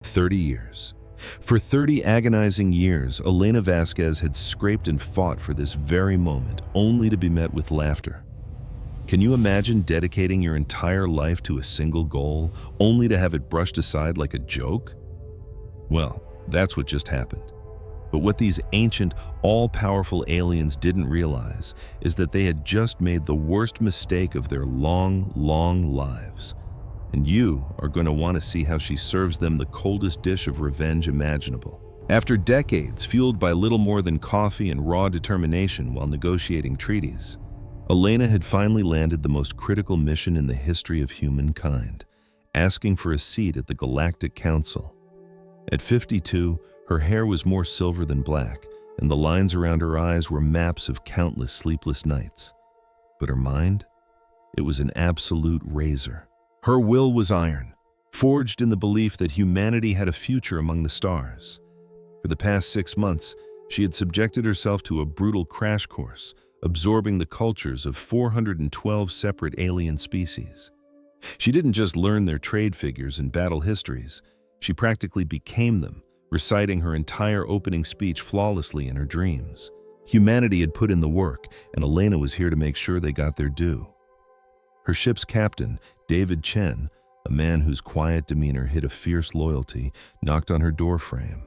30 years. For 30 agonizing years, Elena Vasquez had scraped and fought for this very moment, only to be met with laughter. Can you imagine dedicating your entire life to a single goal, only to have it brushed aside like a joke? Well, that's what just happened. But what these ancient, all-powerful aliens didn't realize is that they had just made the worst mistake of their long, long lives. And you are going to want to see how she serves them the coldest dish of revenge imaginable. After decades fueled by little more than coffee and raw determination while negotiating treaties, Elena had finally landed the most critical mission in the history of humankind, asking for a seat at the Galactic Council. At 52, her hair was more silver than black, and the lines around her eyes were maps of countless sleepless nights. But her mind? It was an absolute razor. Her will was iron, forged in the belief that humanity had a future among the stars. For the past 6 months, she had subjected herself to a brutal crash course, absorbing the cultures of 412 separate alien species. She didn't just learn their trade figures and battle histories, she practically became them, reciting her entire opening speech flawlessly in her dreams. Humanity had put in the work, and Elena was here to make sure they got their due. Her ship's captain, David Chen, a man whose quiet demeanor hid a fierce loyalty, knocked on her doorframe.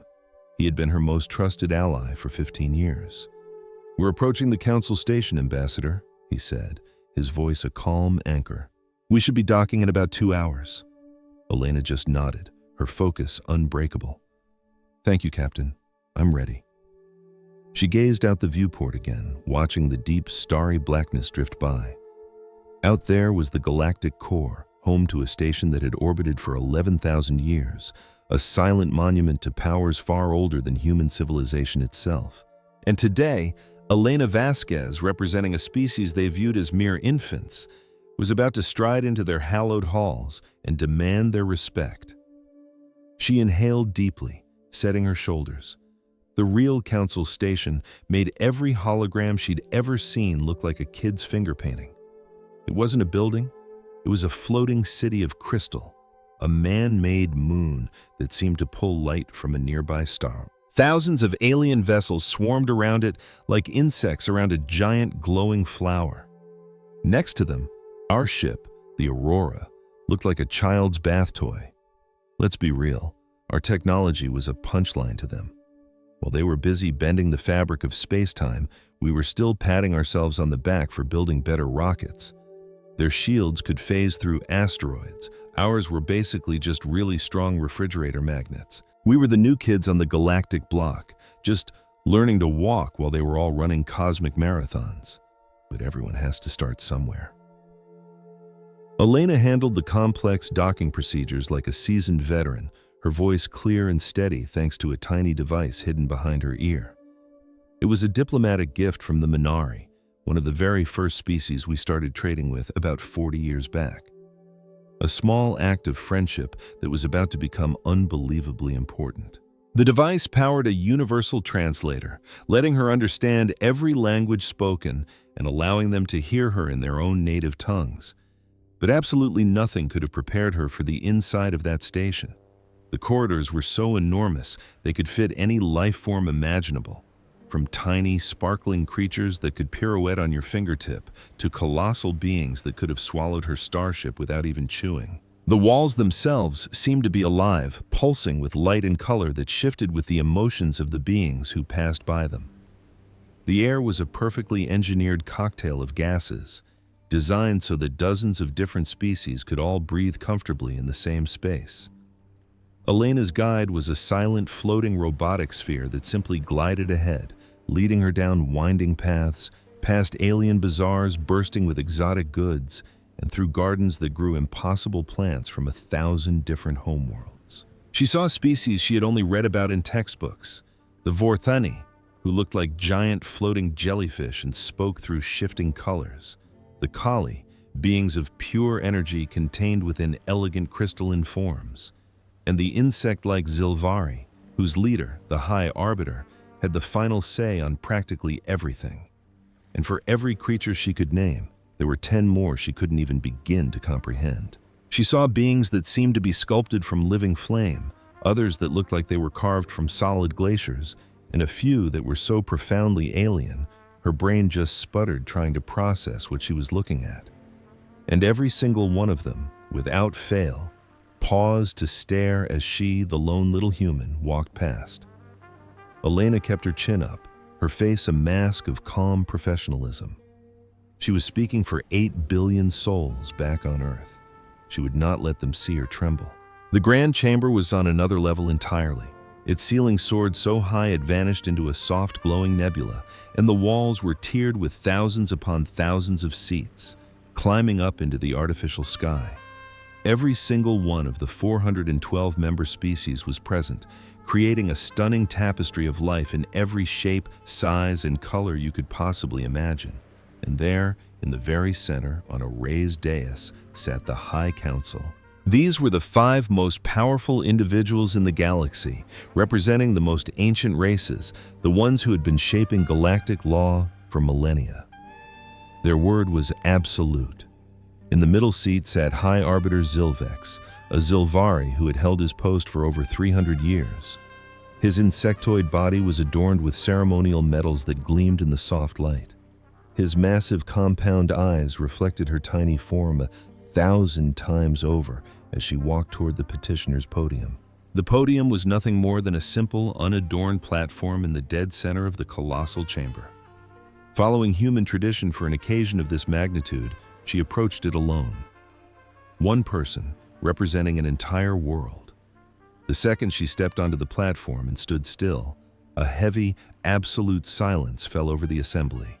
He had been her most trusted ally for 15 years. "We're approaching the council station, Ambassador," he said, his voice a calm anchor. "We should be docking in about 2 hours." Elena just nodded, her focus unbreakable. "Thank you, Captain. I'm ready." She gazed out the viewport again, watching the deep, starry blackness drift by. Out there was the galactic core, home to a station that had orbited for 11,000 years, a silent monument to powers far older than human civilization itself. And today, Elena Vasquez, representing a species they viewed as mere infants, was about to stride into their hallowed halls and demand their respect. She inhaled deeply, setting her shoulders. The real council station made every hologram she'd ever seen look like a kid's finger painting. It wasn't a building, it was a floating city of crystal, a man-made moon that seemed to pull light from a nearby star. Thousands of alien vessels swarmed around it like insects around a giant glowing flower. Next to them, our ship, the Aurora, looked like a child's bath toy. Let's be real, our technology was a punchline to them. While they were busy bending the fabric of space-time, we were still patting ourselves on the back for building better rockets. Their shields could phase through asteroids. Ours were basically just really strong refrigerator magnets. We were the new kids on the galactic block, just learning to walk while they were all running cosmic marathons. But everyone has to start somewhere. Elena handled the complex docking procedures like a seasoned veteran, her voice clear and steady thanks to a tiny device hidden behind her ear. It was a diplomatic gift from the Minari, one of the very first species we started trading with about 40 years back. A small act of friendship that was about to become unbelievably important. The device powered a universal translator, letting her understand every language spoken and allowing them to hear her in their own native tongues. But absolutely nothing could have prepared her for the inside of that station. The corridors were so enormous they could fit any life form imaginable, from tiny, sparkling creatures that could pirouette on your fingertip to colossal beings that could have swallowed her starship without even chewing. The walls themselves seemed to be alive, pulsing with light and color that shifted with the emotions of the beings who passed by them. The air was a perfectly engineered cocktail of gases, designed so that dozens of different species could all breathe comfortably in the same space. Elena's guide was a silent, floating robotic sphere that simply glided ahead, leading her down winding paths, past alien bazaars bursting with exotic goods, and through gardens that grew impossible plants from 1,000 different homeworlds. She saw species she had only read about in textbooks, the Vorthani, who looked like giant floating jellyfish and spoke through shifting colors, the Kali, beings of pure energy contained within elegant crystalline forms, and the insect-like Zilvari, whose leader, the High Arbiter, had the final say on practically everything. And for every creature she could name, there were 10 more she couldn't even begin to comprehend. She saw beings that seemed to be sculpted from living flame, others that looked like they were carved from solid glaciers, and a few that were so profoundly alien, her brain just sputtered trying to process what she was looking at. And every single one of them, without fail, paused to stare as she, the lone little human, walked past. Elena kept her chin up, her face a mask of calm professionalism. She was speaking for 8 billion souls back on Earth. She would not let them see her tremble. The grand chamber was on another level entirely. Its ceiling soared so high it vanished into a soft glowing nebula, and the walls were tiered with thousands upon thousands of seats, climbing up into the artificial sky. Every single one of the 412 member species was present, creating a stunning tapestry of life in every shape, size, and color you could possibly imagine. And there, in the very center, on a raised dais, sat the High Council. These were the 5 most powerful individuals in the galaxy, representing the most ancient races, the ones who had been shaping galactic law for millennia. Their word was absolute. In the middle seat sat High Arbiter Zilvex, a Zilvari who had held his post for over 300 years. His insectoid body was adorned with ceremonial metals that gleamed in the soft light. His massive compound eyes reflected her tiny form 1,000 times over as she walked toward the petitioner's podium. The podium was nothing more than a simple, unadorned platform in the dead center of the colossal chamber. Following human tradition for an occasion of this magnitude, she approached it alone. One person, representing an entire world. The second she stepped onto the platform and stood still, a heavy, absolute silence fell over the assembly.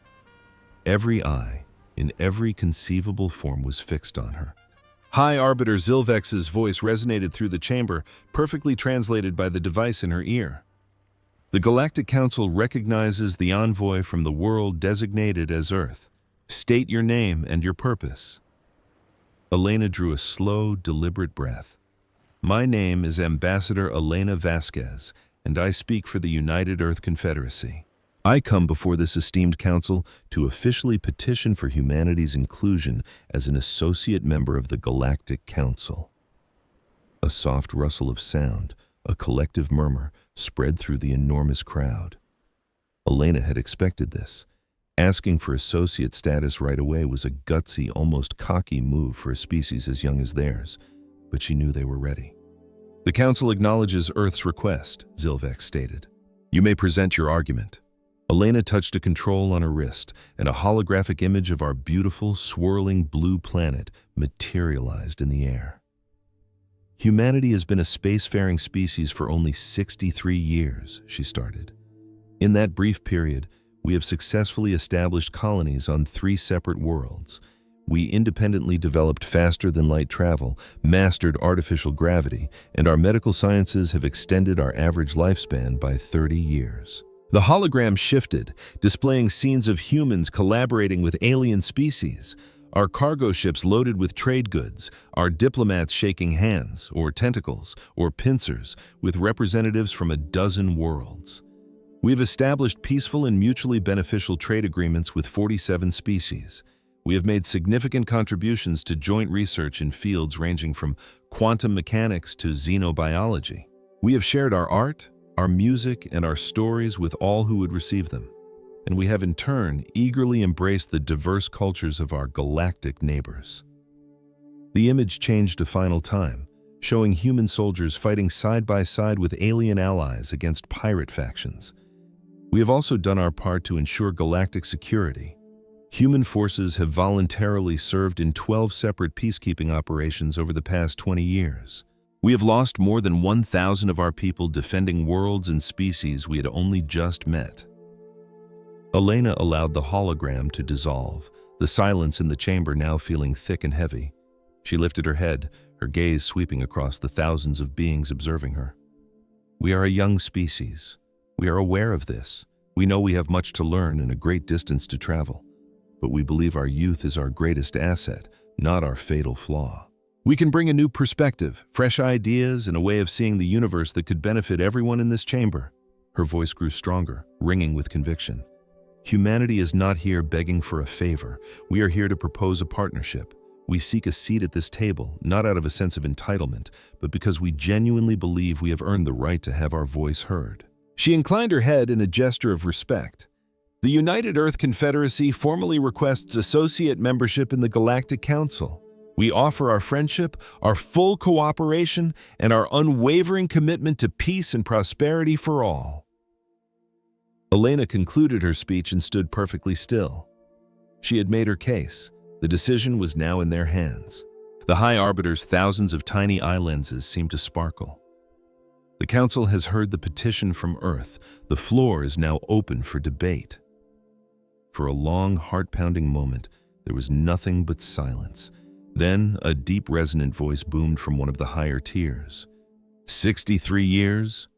Every eye, in every conceivable form, was fixed on her. High Arbiter Zilvex's voice resonated through the chamber, perfectly translated by the device in her ear. The Galactic Council recognizes the envoy from the world designated as Earth. State your name and your purpose. Elena drew a slow, deliberate breath. My name is Ambassador Elena Vasquez, and I speak for the United Earth Confederacy. I come before this esteemed council to officially petition for humanity's inclusion as an associate member of the Galactic Council. A soft rustle of sound, a collective murmur, spread through the enormous crowd. Elena had expected this. Asking for associate status right away was a gutsy, almost cocky move for a species as young as theirs, but she knew they were ready. The Council acknowledges Earth's request, Zilvex stated. You may present your argument. Elena touched a control on her wrist, and a holographic image of our beautiful, swirling blue planet materialized in the air. Humanity has been a spacefaring species for only 63 years, she started. In that brief period, we have successfully established colonies on 3 separate worlds. We independently developed faster-than-light travel, mastered artificial gravity, and our medical sciences have extended our average lifespan by 30 years. The hologram shifted, displaying scenes of humans collaborating with alien species, our cargo ships loaded with trade goods, our diplomats shaking hands, or tentacles, or pincers, with representatives from a dozen worlds. We have established peaceful and mutually beneficial trade agreements with 47 species. We have made significant contributions to joint research in fields ranging from quantum mechanics to xenobiology. We have shared our art, our music, and our stories with all who would receive them. And we have in turn eagerly embraced the diverse cultures of our galactic neighbors. The image changed a final time, showing human soldiers fighting side by side with alien allies against pirate factions. We have also done our part to ensure galactic security. Human forces have voluntarily served in 12 separate peacekeeping operations over the past 20 years. We have lost more than 1,000 of our people defending worlds and species we had only just met. Elena allowed the hologram to dissolve, the silence in the chamber now feeling thick and heavy. She lifted her head, her gaze sweeping across the thousands of beings observing her. We are a young species. We are aware of this. We know we have much to learn and a great distance to travel. But we believe our youth is our greatest asset, not our fatal flaw. We can bring a new perspective, fresh ideas, and a way of seeing the universe that could benefit everyone in this chamber. Her voice grew stronger, ringing with conviction. Humanity is not here begging for a favor. We are here to propose a partnership. We seek a seat at this table, not out of a sense of entitlement, but because we genuinely believe we have earned the right to have our voice heard." She inclined her head in a gesture of respect. "The United Earth Confederacy formally requests associate membership in the Galactic Council. We offer our friendship, our full cooperation, and our unwavering commitment to peace and prosperity for all." Elena concluded her speech and stood perfectly still. She had made her case. The decision was now in their hands. The High Arbiter's thousands of tiny eye lenses seemed to sparkle. "The Council has heard the petition from Earth. The floor is now open for debate." For a long, heart-pounding moment, there was nothing but silence. Then, a deep, resonant voice boomed from one of the higher tiers. 63 years?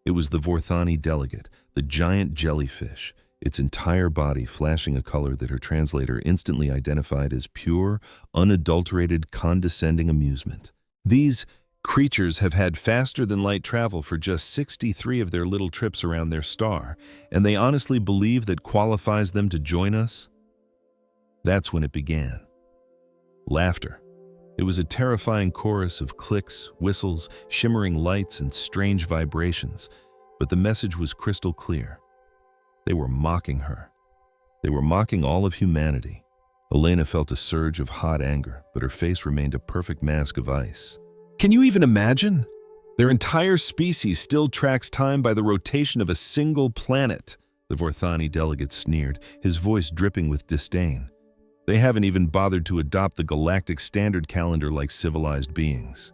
It was the Vorthani delegate, the giant jellyfish, its entire body flashing a color that her translator instantly identified as pure, unadulterated, condescending amusement. "These creatures have had faster-than-light travel for just 63 of their little trips around their star, and they honestly believe that qualifies them to join us?" That's when it began. Laughter. It was a terrifying chorus of clicks, whistles, shimmering lights, and strange vibrations, but the message was crystal clear. They were mocking her. They were mocking all of humanity. Elena felt a surge of hot anger, but her face remained a perfect mask of ice. Can you even imagine? Their entire species still tracks time by the rotation of a single planet, the Vorthani delegate sneered, his voice dripping with disdain. They haven't even bothered to adopt the galactic standard calendar like civilized beings.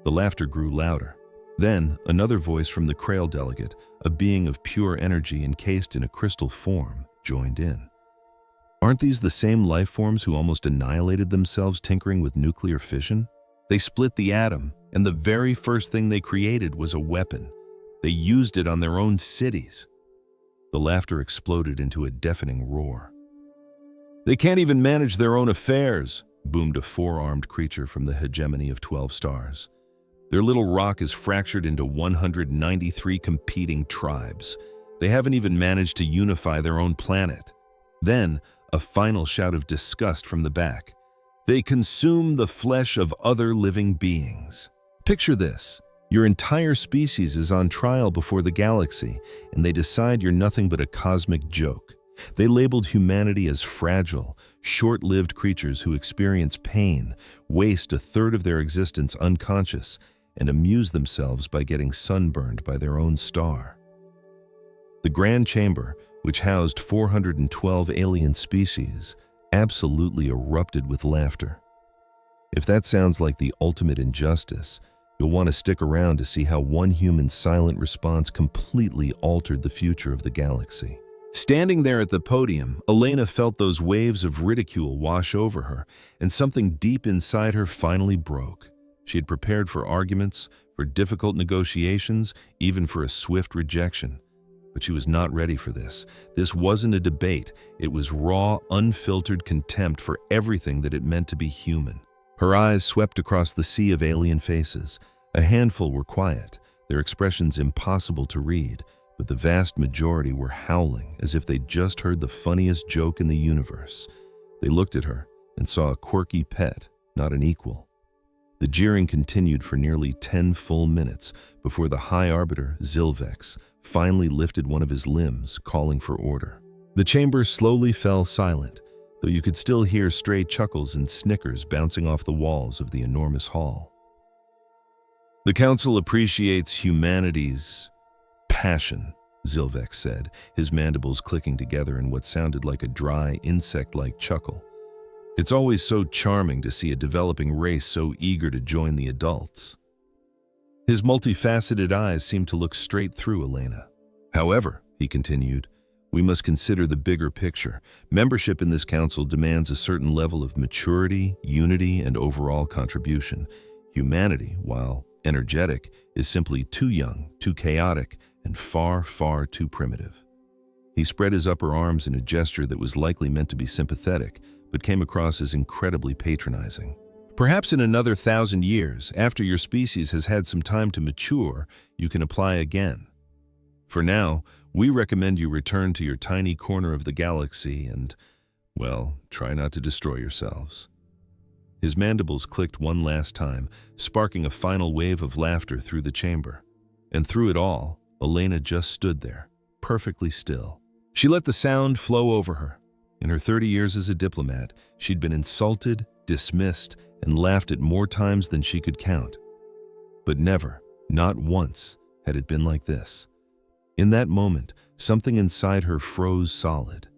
The laughter grew louder. Then, another voice from the Krail delegate, a being of pure energy encased in a crystal form, joined in. Aren't these the same life forms who almost annihilated themselves tinkering with nuclear fission? They split the atom, and the very first thing they created was a weapon. They used it on their own cities. The laughter exploded into a deafening roar. They can't even manage their own affairs, boomed a four-armed creature from the hegemony of 12 stars. Their little rock is fractured into 193 competing tribes. They haven't even managed to unify their own planet. Then, a final shout of disgust from the back. They consume the flesh of other living beings. Picture this. Your entire species is on trial before the galaxy, and they decide you're nothing but a cosmic joke. They labeled humanity as fragile, short-lived creatures who experience pain, waste a third of their existence unconscious, and amuse themselves by getting sunburned by their own star. The Grand Chamber, which housed 412 alien species, absolutely erupted with laughter. If that sounds like the ultimate injustice, you'll want to stick around to see how one human's silent response completely altered the future of the galaxy. Standing there at the podium, Elena felt those waves of ridicule wash over her, and something deep inside her finally broke. She had prepared for arguments, for difficult negotiations, even for a swift rejection. But she was not ready for this. This wasn't a debate. It was raw, unfiltered contempt for everything that it meant to be human. Her eyes swept across the sea of alien faces. A handful were quiet, their expressions impossible to read, but the vast majority were howling as if they'd just heard the funniest joke in the universe. They looked at her and saw a quirky pet, not an equal. The jeering continued for nearly 10 full minutes before the High Arbiter, Zilvex, finally lifted one of his limbs, calling for order. The chamber slowly fell silent, though you could still hear stray chuckles and snickers bouncing off the walls of the enormous hall. The Council appreciates humanity's passion, Zilvex said, his mandibles clicking together in what sounded like a dry, insect-like chuckle. It's always so charming to see a developing race so eager to join the adults. His multifaceted eyes seemed to look straight through Elena. However, he continued, we must consider the bigger picture. Membership in this council demands a certain level of maturity, unity, and overall contribution. Humanity, while energetic, is simply too young, too chaotic, and far, far too primitive. He spread his upper arms in a gesture that was likely meant to be sympathetic, but came across as incredibly patronizing. Perhaps in another 1,000 years, after your species has had some time to mature, you can apply again. For now, we recommend you return to your tiny corner of the galaxy and, well, try not to destroy yourselves. His mandibles clicked one last time, sparking a final wave of laughter through the chamber. And through it all, Elena just stood there, perfectly still. She let the sound flow over her. In her 30 years as a diplomat, she'd been insulted, dismissed, and laughed at more times than she could count. But never, not once, had it been like this. In that moment, something inside her froze solid.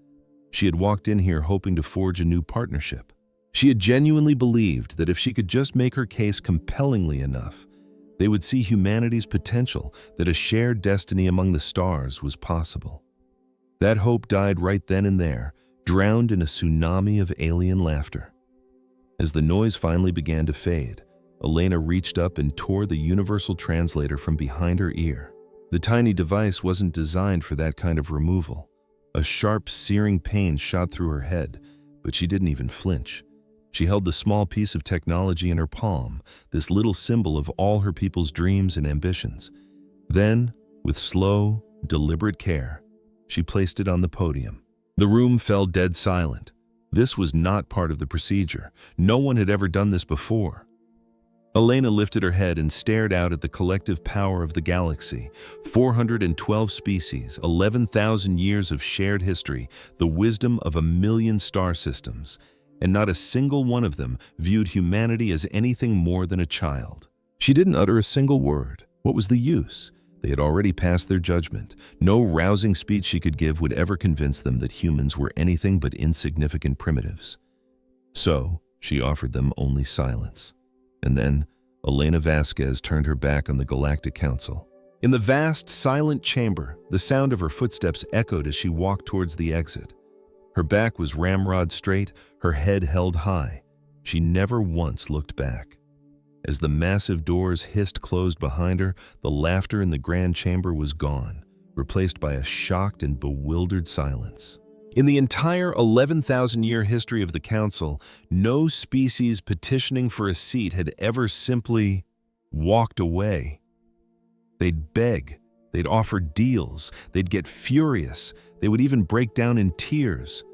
She had walked in here hoping to forge a new partnership. She had genuinely believed that if she could just make her case compellingly enough, they would see humanity's potential, that a shared destiny among the stars was possible. That hope died right then and there, drowned in a tsunami of alien laughter. As the noise finally began to fade, Elena reached up and tore the universal translator from behind her ear. The tiny device wasn't designed for that kind of removal. A sharp, searing pain shot through her head, but she didn't even flinch. She held the small piece of technology in her palm, this little symbol of all her people's dreams and ambitions. Then, with slow, deliberate care, she placed it on the podium. The room fell dead silent. This was not part of the procedure. No one had ever done this before. Elena lifted her head and stared out at the collective power of the galaxy. 412 species, 11,000 years of shared history, the wisdom of 1,000,000 star systems. And not a single one of them viewed humanity as anything more than a child. She didn't utter a single word. What was the use? They had already passed their judgment. No rousing speech she could give would ever convince them that humans were anything but insignificant primitives. So, she offered them only silence. And then, Elena Vasquez turned her back on the Galactic Council. In the vast, silent chamber, the sound of her footsteps echoed as she walked towards the exit. Her back was ramrod straight, her head held high. She never once looked back. As the massive doors hissed closed behind her, the laughter in the grand chamber was gone, replaced by a shocked and bewildered silence. In the entire 11,000-year history of the Council, no species petitioning for a seat had ever simply walked away. They'd beg, they'd offer deals, they'd get furious, they would even break down in tears.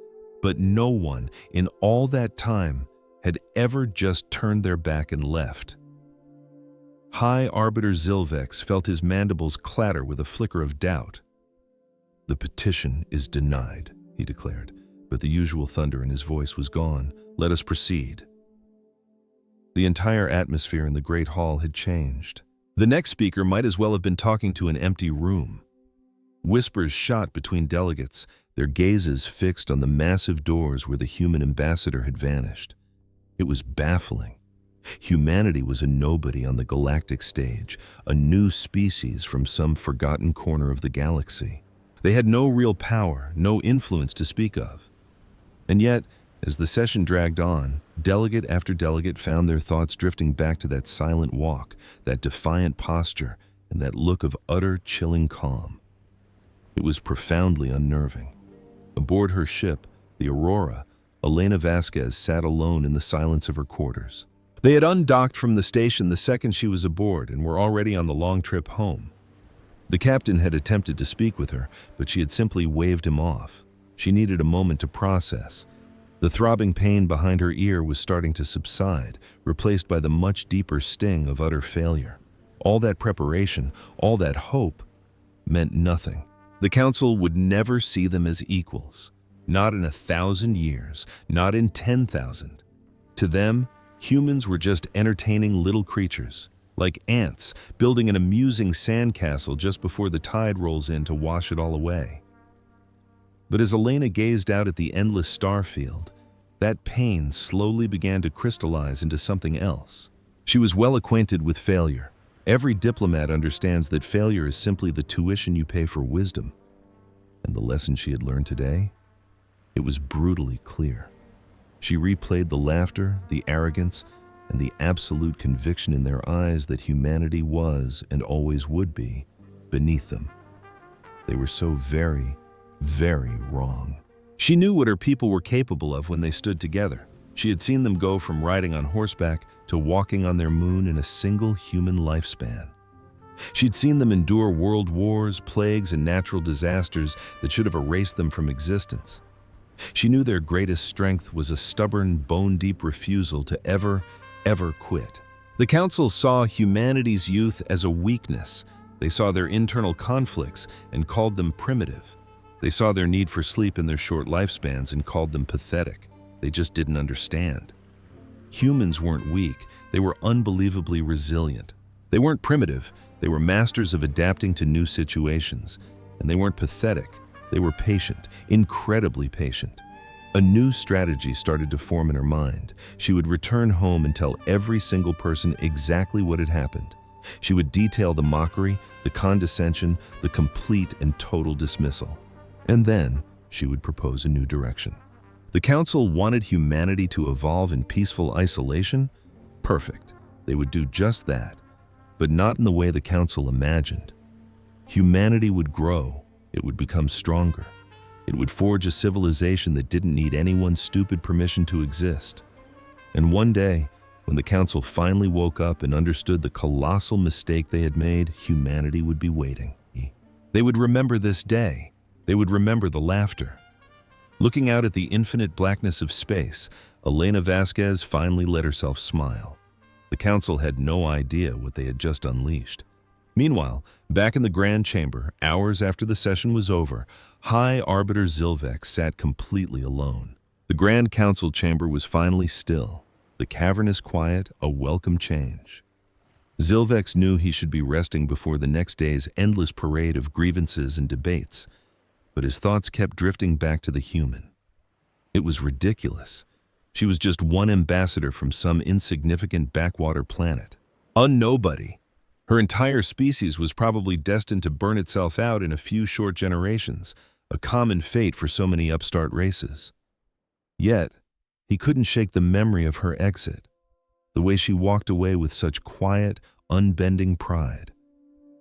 But no one, in all that time, had ever just turned their back and left. High Arbiter Zilvex felt his mandibles clatter with a flicker of doubt. "The petition is denied," he declared, but the usual thunder in his voice was gone. "Let us proceed." The entire atmosphere in the Great Hall had changed. The next speaker might as well have been talking to an empty room. Whispers shot between delegates, their gazes fixed on the massive doors where the human ambassador had vanished. It was baffling. Humanity was a nobody on the galactic stage, a new species from some forgotten corner of the galaxy. They had no real power, no influence to speak of. And yet, as the session dragged on, delegate after delegate found their thoughts drifting back to that silent walk, that defiant posture, and that look of utter, chilling calm. It was profoundly unnerving. Aboard her ship, the Aurora, Elena Vasquez sat alone in the silence of her quarters. They had undocked from the station the second she was aboard and were already on the long trip home. The captain had attempted to speak with her, but she had simply waved him off. She needed a moment to process. The throbbing pain behind her ear was starting to subside, replaced by the much deeper sting of utter failure. All that preparation, all that hope, meant nothing. The council would never see them as equals. Not in 1,000 years, not in 10,000. To them, humans were just entertaining little creatures, like ants building an amusing sandcastle just before the tide rolls in to wash it all away. But as Elena gazed out at the endless star field, that pain slowly began to crystallize into something else. She was well acquainted with failure. Every diplomat understands that failure is simply the tuition you pay for wisdom. And the lesson she had learned today? It was brutally clear. She replayed the laughter, the arrogance, and the absolute conviction in their eyes that humanity was, and always would be, beneath them. They were so very, very wrong. She knew what her people were capable of when they stood together. She had seen them go from riding on horseback to walking on their moon in a single human lifespan. She'd seen them endure world wars, plagues, and natural disasters that should have erased them from existence. She knew their greatest strength was a stubborn, bone-deep refusal to ever quit. The council saw humanity's youth as a weakness. They saw their internal conflicts and called them primitive. They saw their need for sleep in their short lifespans and called them pathetic. They just didn't understand. Humans weren't weak, they were unbelievably resilient. They weren't primitive, they were masters of adapting to new situations. And they weren't pathetic, they were patient, incredibly patient. A new strategy started to form in her mind. She would return home and tell every single person exactly what had happened. She would detail the mockery, the condescension, the complete and total dismissal. And then she would propose a new direction. The council wanted humanity to evolve in peaceful isolation? Perfect. They would do just that, but not in the way the council imagined. Humanity would grow. It would become stronger. It would forge a civilization that didn't need anyone's stupid permission to exist. And one day, when the council finally woke up and understood the colossal mistake they had made, humanity would be waiting. They would remember this day. They would remember the laughter. Looking out at the infinite blackness of space, Elena Vasquez finally let herself smile. The council had no idea what they had just unleashed. Meanwhile, back in the Grand Chamber, hours after the session was over, High Arbiter Zilvex sat completely alone. The Grand Council chamber was finally still, the cavernous quiet a welcome change. Zilvex knew he should be resting before the next day's endless parade of grievances and debates, but his thoughts kept drifting back to the human. It was ridiculous. She was just one ambassador from some insignificant backwater planet. A nobody. Her entire species was probably destined to burn itself out in a few short generations, a common fate for so many upstart races. Yet, he couldn't shake the memory of her exit, the way she walked away with such quiet, unbending pride.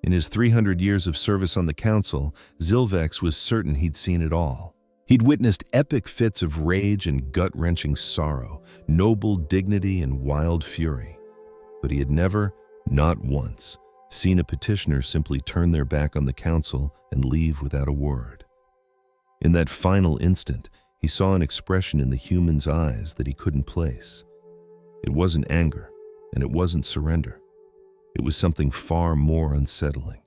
In his 300 years of service on the council, Zilvex was certain he'd seen it all. He'd witnessed epic fits of rage and gut-wrenching sorrow, noble dignity and wild fury. But he had never, not once, seen a petitioner simply turn their back on the council and leave without a word. In that final instant, he saw an expression in the human's eyes that he couldn't place. It wasn't anger, and it wasn't surrender. It was something far more unsettling.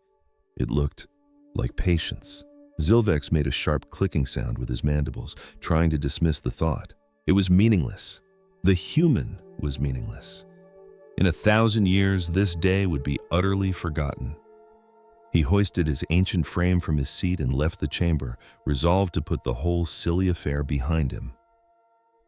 It looked like patience. Zilvex made a sharp clicking sound with his mandibles, trying to dismiss the thought. It was meaningless. The human was meaningless. In 1,000 years, this day would be utterly forgotten. He hoisted his ancient frame from his seat and left the chamber, resolved to put the whole silly affair behind him.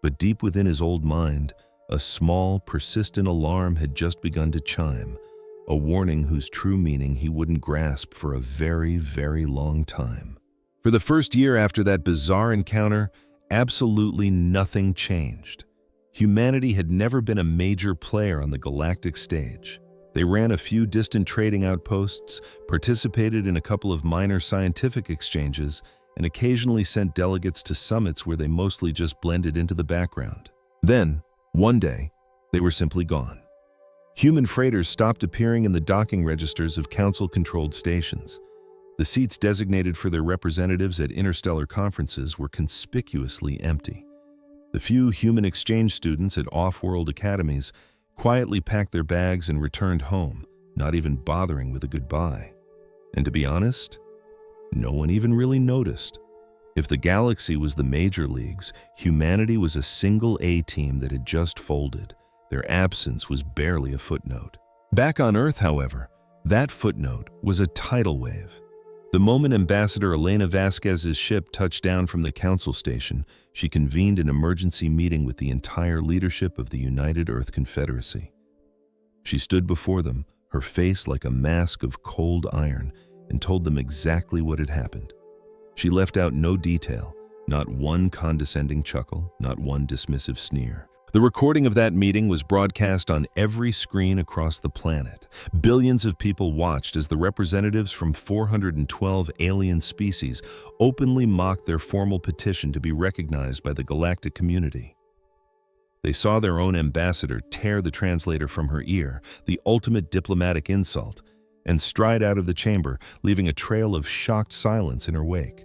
But deep within his old mind, a small, persistent alarm had just begun to chime, a warning whose true meaning he wouldn't grasp for a very, very long time. For the first year after that bizarre encounter, absolutely nothing changed. Humanity had never been a major player on the galactic stage. They ran a few distant trading outposts, participated in a couple of minor scientific exchanges, and occasionally sent delegates to summits where they mostly just blended into the background. Then, one day, they were simply gone. Human freighters stopped appearing in the docking registers of council-controlled stations. The seats designated for their representatives at interstellar conferences were conspicuously empty. The few human exchange students at off-world academies quietly packed their bags and returned home, not even bothering with a goodbye. And to be honest, no one even really noticed. If the galaxy was the major leagues, humanity was a single A-team that had just folded. Their absence was barely a footnote. Back on Earth, however, that footnote was a tidal wave. The moment Ambassador Elena Vasquez's ship touched down from the council station, she convened an emergency meeting with the entire leadership of the United Earth Confederacy. She stood before them, her face like a mask of cold iron, and told them exactly what had happened. She left out no detail, not one condescending chuckle, not one dismissive sneer. The recording of that meeting was broadcast on every screen across the planet. Billions of people watched as the representatives from 412 alien species openly mocked their formal petition to be recognized by the galactic community. They saw their own ambassador tear the translator from her ear, the ultimate diplomatic insult, and stride out of the chamber, leaving a trail of shocked silence in her wake.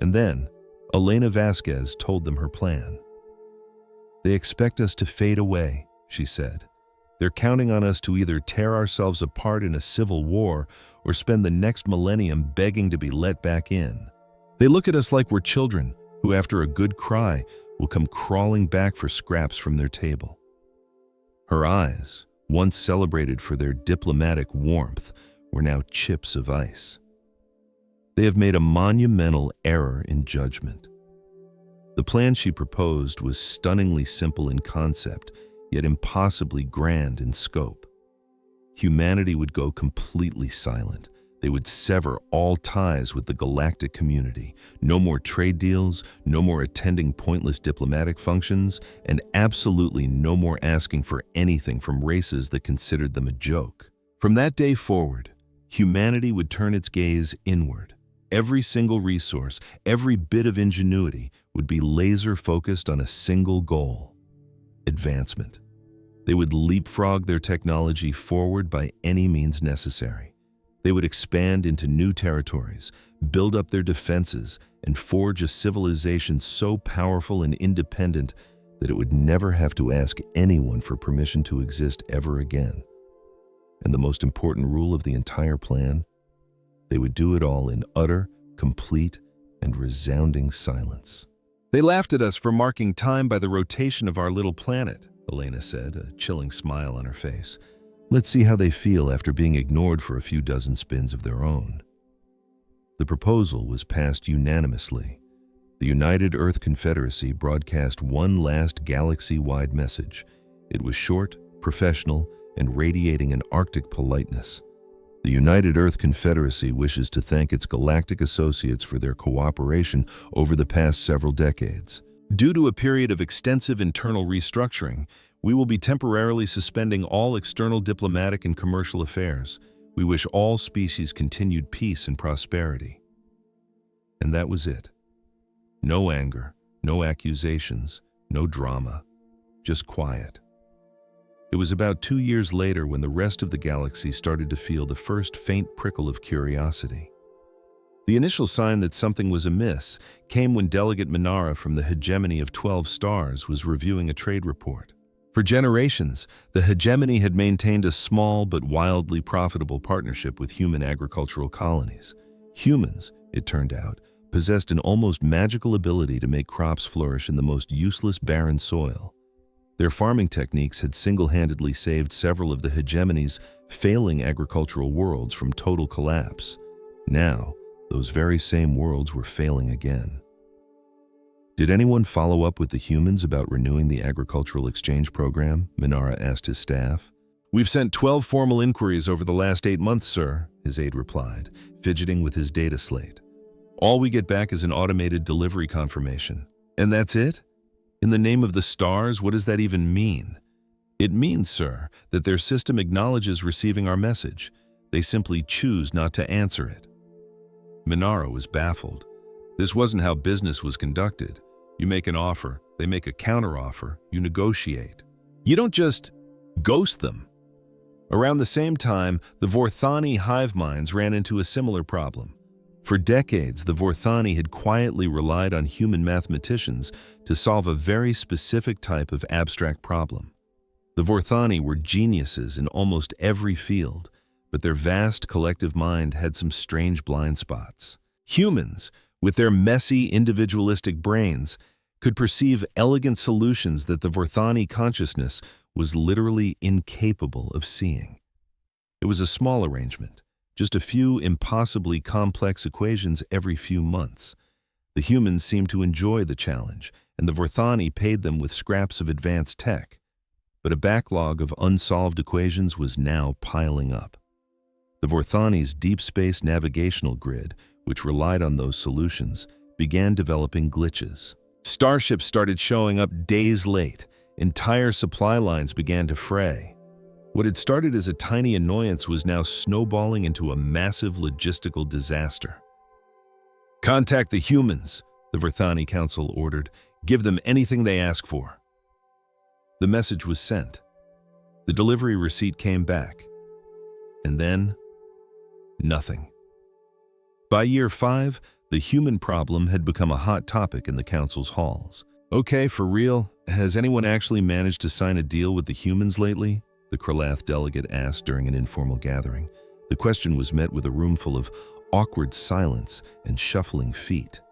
And then, Elena Vasquez told them her plan. "They expect us to fade away," she said. "They're counting on us to either tear ourselves apart in a civil war or spend the next millennium begging to be let back in. They look at us like we're children who, after a good cry, will come crawling back for scraps from their table." Her eyes, once celebrated for their diplomatic warmth, were now chips of ice. They have made a monumental error in judgment. The plan she proposed was stunningly simple in concept, yet impossibly grand in scope. Humanity would go completely silent. They would sever all ties with the galactic community. No more trade deals, no more attending pointless diplomatic functions, and absolutely no more asking for anything from races that considered them a joke. From that day forward, humanity would turn its gaze inward. Every single resource, every bit of ingenuity would be laser-focused on a single goal: advancement. They would leapfrog their technology forward by any means necessary. They would expand into new territories, build up their defenses, and forge a civilization so powerful and independent that it would never have to ask anyone for permission to exist ever again. And the most important rule of the entire plan? They would do it all in utter, complete, and resounding silence. "They laughed at us for marking time by the rotation of our little planet," Elena said, a chilling smile on her face. "Let's see how they feel after being ignored for a few dozen spins of their own." The proposal was passed unanimously. The United Earth Confederacy broadcast one last galaxy-wide message. It was short, professional, and radiating an Arctic politeness. The United Earth Confederacy wishes to thank its galactic associates for their cooperation over the past several decades. Due to a period of extensive internal restructuring, we will be temporarily suspending all external diplomatic and commercial affairs. We wish all species continued peace and prosperity. And that was it. No anger, no accusations, no drama, just quiet. It was about 2 years later when the rest of the galaxy started to feel the first faint prickle of curiosity. The initial sign that something was amiss came when Delegate Minara from the Hegemony of 12 Stars was reviewing a trade report. For generations, the Hegemony had maintained a small but wildly profitable partnership with human agricultural colonies. Humans, it turned out, possessed an almost magical ability to make crops flourish in the most useless barren soil. Their farming techniques had single-handedly saved several of the Hegemony's failing agricultural worlds from total collapse. Now, those very same worlds were failing again. "Did anyone follow up with the humans about renewing the agricultural exchange program?" Minara asked his staff. "We've sent 12 formal inquiries over the last 8 months, sir," his aide replied, fidgeting with his data slate. "All we get back is an automated delivery confirmation. And that's it? In the name of the stars, what does that even mean?" "It means, sir, that their system acknowledges receiving our message. They simply choose not to answer it." Minara was baffled. This wasn't how business was conducted. You make an offer, they make a counteroffer, you negotiate. You don't just ghost them. Around the same time, the Vorthani hive minds ran into a similar problem. For decades, the Vorthani had quietly relied on human mathematicians to solve a very specific type of abstract problem. The Vorthani were geniuses in almost every field, but their vast collective mind had some strange blind spots. Humans, with their messy, individualistic brains, could perceive elegant solutions that the Vorthani consciousness was literally incapable of seeing. It was a small arrangement. Just a few impossibly complex equations every few months. The humans seemed to enjoy the challenge, and the Vorthani paid them with scraps of advanced tech. But a backlog of unsolved equations was now piling up. The Vorthani's deep space navigational grid, which relied on those solutions, began developing glitches. Starships started showing up days late. Entire supply lines began to fray. What had started as a tiny annoyance was now snowballing into a massive logistical disaster. "Contact the humans," the Vorthani Council ordered. "Give them anything they ask for." The message was sent. The delivery receipt came back. And then, nothing. By year 5, The human problem had become a hot topic in the council's halls. "Okay, for real, has anyone actually managed to sign a deal with the humans lately?" the Kralath delegate asked during an informal gathering. The question was met with a room full of awkward silence and shuffling feet.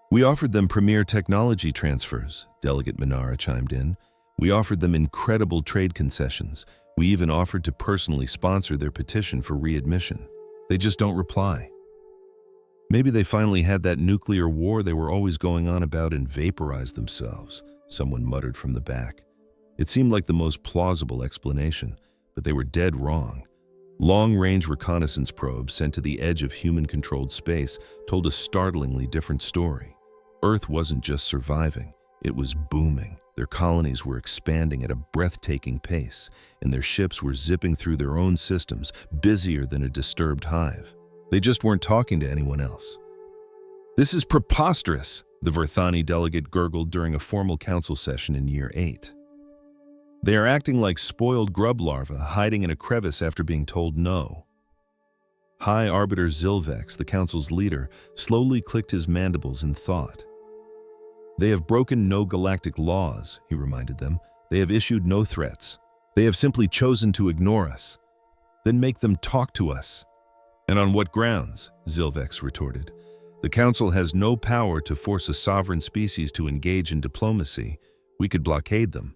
"We offered them premier technology transfers," Delegate Minara chimed in. "We offered them incredible trade concessions. We even offered to personally sponsor their petition for readmission. They just don't reply." "Maybe they finally had that nuclear war they were always going on about and vaporized themselves," someone muttered from the back. It seemed like the most plausible explanation, but they were dead wrong. Long-range reconnaissance probes sent to the edge of human-controlled space told a startlingly different story. Earth wasn't just surviving, it was booming. Their colonies were expanding at a breathtaking pace, and their ships were zipping through their own systems, busier than a disturbed hive. They just weren't talking to anyone else. "This is preposterous," the Verthani delegate gurgled during a formal council session in Year 8. "They are acting like spoiled grub larvae hiding in a crevice after being told no." High Arbiter Zilvex, the council's leader, slowly clicked his mandibles in thought. "They have broken no galactic laws," he reminded them. "They have issued no threats. They have simply chosen to ignore us. Then make them talk to us." "And on what grounds?" Zilvex retorted. "The Council has no power to force a sovereign species to engage in diplomacy. We could blockade them."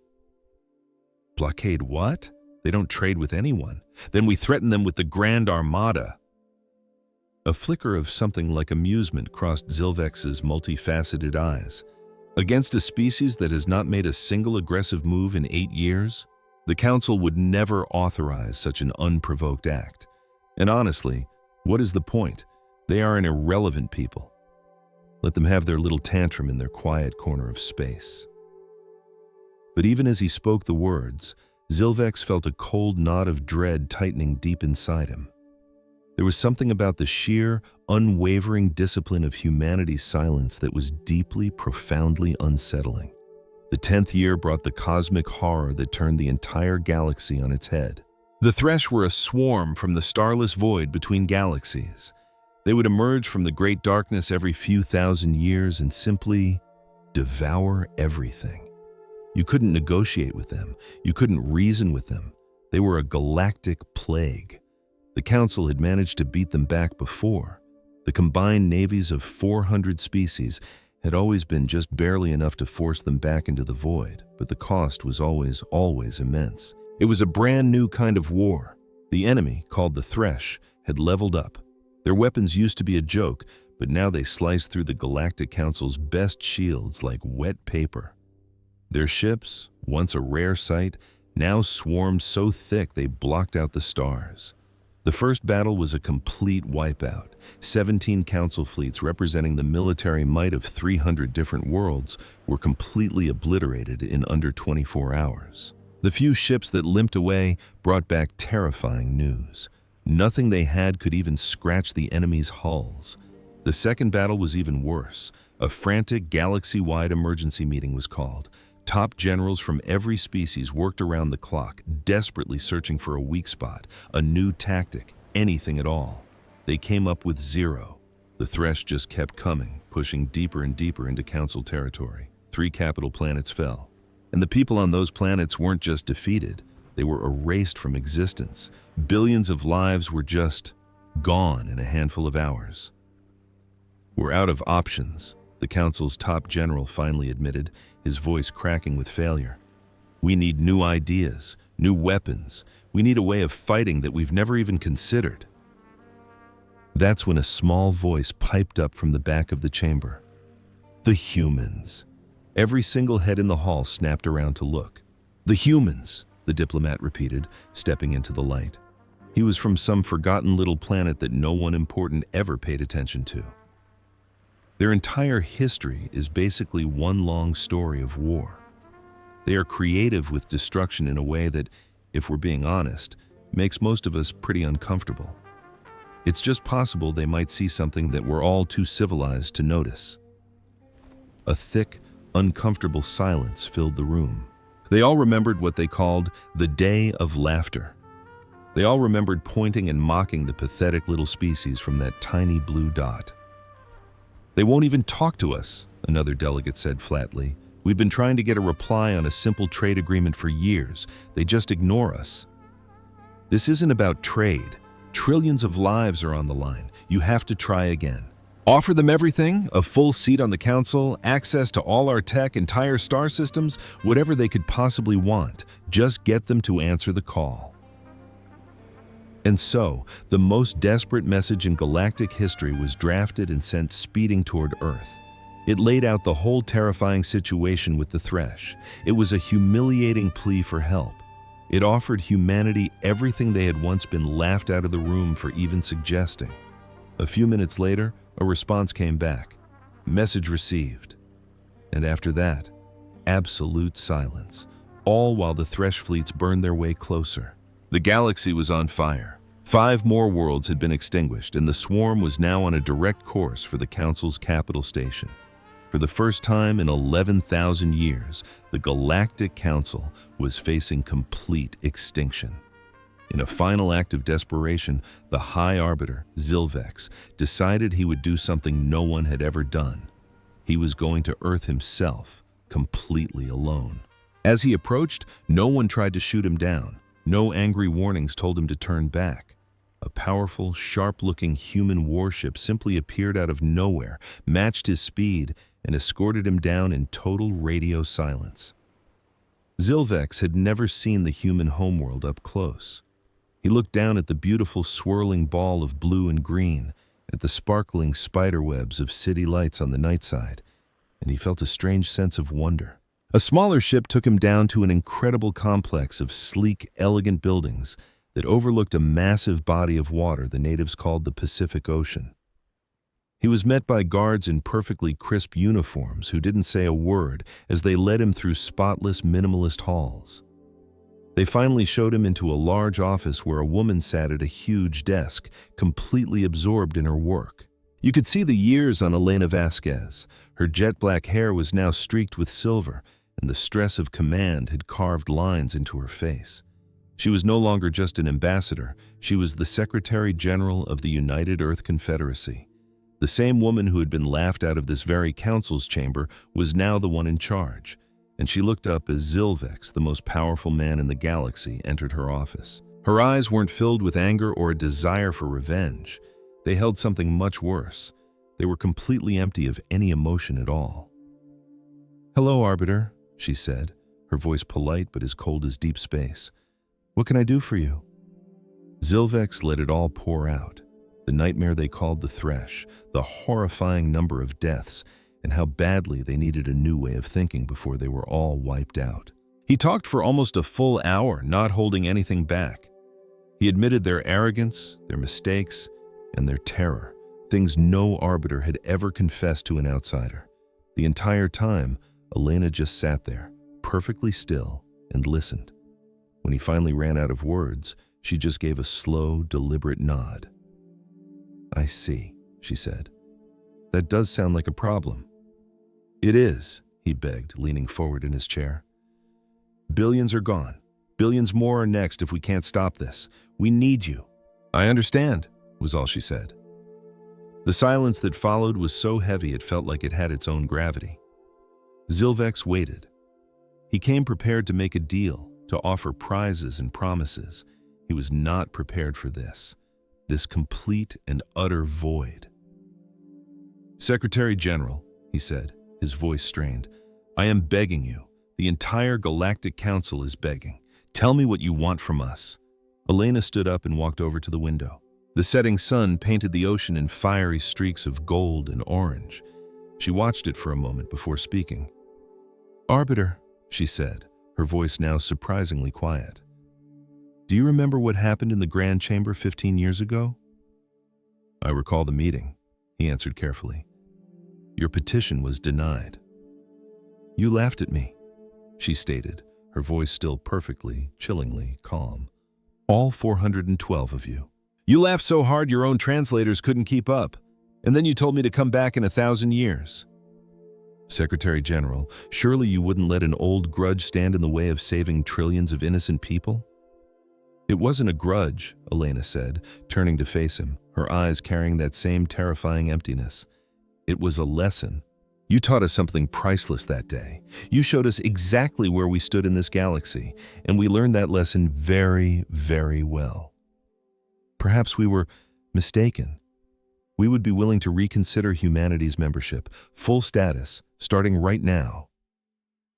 "Blockade what? They don't trade with anyone. Then we threaten them with the Grand Armada." A flicker of something like amusement crossed Zilvex's multifaceted eyes. "Against a species that has not made a single aggressive move in 8 years? The Council would never authorize such an unprovoked act. And honestly, what is the point? They are an irrelevant people. Let them have their little tantrum in their quiet corner of space." But even as he spoke the words, Zilvex felt a cold knot of dread tightening deep inside him. There was something about the sheer, unwavering discipline of humanity's silence that was deeply, profoundly unsettling. The 10th year brought the cosmic horror that turned the entire galaxy on its head. The Thresh were a swarm from the starless void between galaxies. They would emerge from the great darkness every few thousand years and simply devour everything. You couldn't negotiate with them. You couldn't reason with them. They were a galactic plague. The Council had managed to beat them back before. The combined navies of 400 species had always been just barely enough to force them back into the void, but the cost was always immense. It was a brand new kind of war. The enemy, called the Thresh, had leveled up. Their weapons used to be a joke, but now they sliced through the Galactic Council's best shields like wet paper. Their ships, once a rare sight, now swarmed so thick they blocked out the stars. The first battle was a complete wipeout. 17 Council fleets representing the military might of 300 different worlds were completely obliterated in under 24 hours. The few ships that limped away brought back terrifying news. Nothing they had could even scratch the enemy's hulls. The second battle was even worse. A frantic galaxy-wide emergency meeting was called. Top generals from every species worked around the clock, desperately searching for a weak spot, a new tactic, anything at all. They came up with zero. The Thresh just kept coming, pushing deeper and deeper into Council territory. 3 capital planets fell. And the people on those planets weren't just defeated, they were erased from existence. Billions of lives were just gone in a handful of hours. "We're out of options," the Council's top general finally admitted, his voice cracking with failure. "We need new ideas, new weapons. We need a way of fighting that we've never even considered." That's when a small voice piped up from the back of the chamber. "The humans." Every single head in the hall snapped around to look. "The humans," the diplomat repeated, stepping into the light. He was from some forgotten little planet that no one important ever paid attention to. Their entire history is basically one long story of war. They are creative with destruction in a way that, if we're being honest, makes most of us pretty uncomfortable. It's just possible they might see something that we're all too civilized to notice. A thick, uncomfortable silence filled the room. They all remembered what they called the Day of Laughter. They all remembered pointing and mocking the pathetic little species from that tiny blue dot. They won't even talk to us, another delegate said flatly. We've been trying to get a reply on a simple trade agreement for years. They just ignore us. This isn't about trade. Trillions of lives are on the line. You have to try again. Offer them everything, a full seat on the council, access to all our tech, entire star systems, whatever they could possibly want. Just get them to answer the call. And so, the most desperate message in galactic history was drafted and sent speeding toward Earth. It laid out the whole terrifying situation with the Thresh. It was a humiliating plea for help. It offered humanity everything they had once been laughed out of the room for even suggesting. A few minutes later, a response came back. Message received. And after that, absolute silence, all while the Thresh fleets burned their way closer. The galaxy was on fire. 5 more worlds had been extinguished, and the swarm was now on a direct course for the Council's capital station. For the first time in 11,000 years, the Galactic Council was facing complete extinction. In a final act of desperation, the High Arbiter, Zilvex, decided he would do something no one had ever done. He was going to Earth himself, completely alone. As he approached, no one tried to shoot him down. No angry warnings told him to turn back. A powerful, sharp-looking human warship simply appeared out of nowhere, matched his speed, and escorted him down in total radio silence. Zilvex had never seen the human homeworld up close. He looked down at the beautiful swirling ball of blue and green, at the sparkling spiderwebs of city lights on the night side, and he felt a strange sense of wonder. A smaller ship took him down to an incredible complex of sleek, elegant buildings that overlooked a massive body of water the natives called the Pacific Ocean. He was met by guards in perfectly crisp uniforms who didn't say a word as they led him through spotless, minimalist halls. They finally showed him into a large office where a woman sat at a huge desk, completely absorbed in her work. You could see the years on Elena Vasquez. Her jet-black hair was now streaked with silver, and the stress of command had carved lines into her face. She was no longer just an ambassador. She was the Secretary General of the United Earth Confederacy. The same woman who had been laughed out of this very council's chamber was now the one in charge, and she looked up as Zilvex, the most powerful man in the galaxy, entered her office. Her eyes weren't filled with anger or a desire for revenge. They held something much worse. They were completely empty of any emotion at all. "Hello, Arbiter," she said, her voice polite but as cold as deep space. "What can I do for you?" Zilvex let it all pour out. The nightmare they called the Thresh, the horrifying number of deaths, and how badly they needed a new way of thinking before they were all wiped out. He talked for almost a full hour, not holding anything back. He admitted their arrogance, their mistakes, and their terror, things no arbiter had ever confessed to an outsider. The entire time, Elena just sat there, perfectly still, and listened. When he finally ran out of words, she just gave a slow, deliberate nod. "I see," she said. "That does sound like a problem." "It is," he begged, leaning forward in his chair. "Billions are gone. Billions more are next if we can't stop this. We need you." "I understand," was all she said. The silence that followed was so heavy it felt like it had its own gravity. Zilvex waited. He came prepared to make a deal, to offer prizes and promises. He was not prepared for this complete and utter void. "Secretary General," he said, his voice strained, "I am begging you. The entire Galactic Council is begging. Tell me what you want from us." Elena stood up and walked over to the window. The setting sun painted the ocean in fiery streaks of gold and orange. She watched it for a moment before speaking. "Arbiter," she said, her voice now surprisingly quiet. "Do you remember what happened in the Grand Chamber 15 years ago?" "I recall the meeting," he answered carefully. "Your petition was denied." "You laughed at me," she stated, her voice still perfectly, chillingly calm. "All 412 of you. You laughed so hard your own translators couldn't keep up, and then you told me to come back in 1,000 years. Secretary General, surely you wouldn't let an old grudge stand in the way of saving trillions of innocent people?" "It wasn't a grudge," Elena said, turning to face him, her eyes carrying that same terrifying emptiness. It was a lesson. You taught us something priceless that day. You showed us exactly where we stood in this galaxy, and we learned that lesson very, very well. Perhaps we were mistaken. We would be willing to reconsider humanity's membership, full status, starting right now.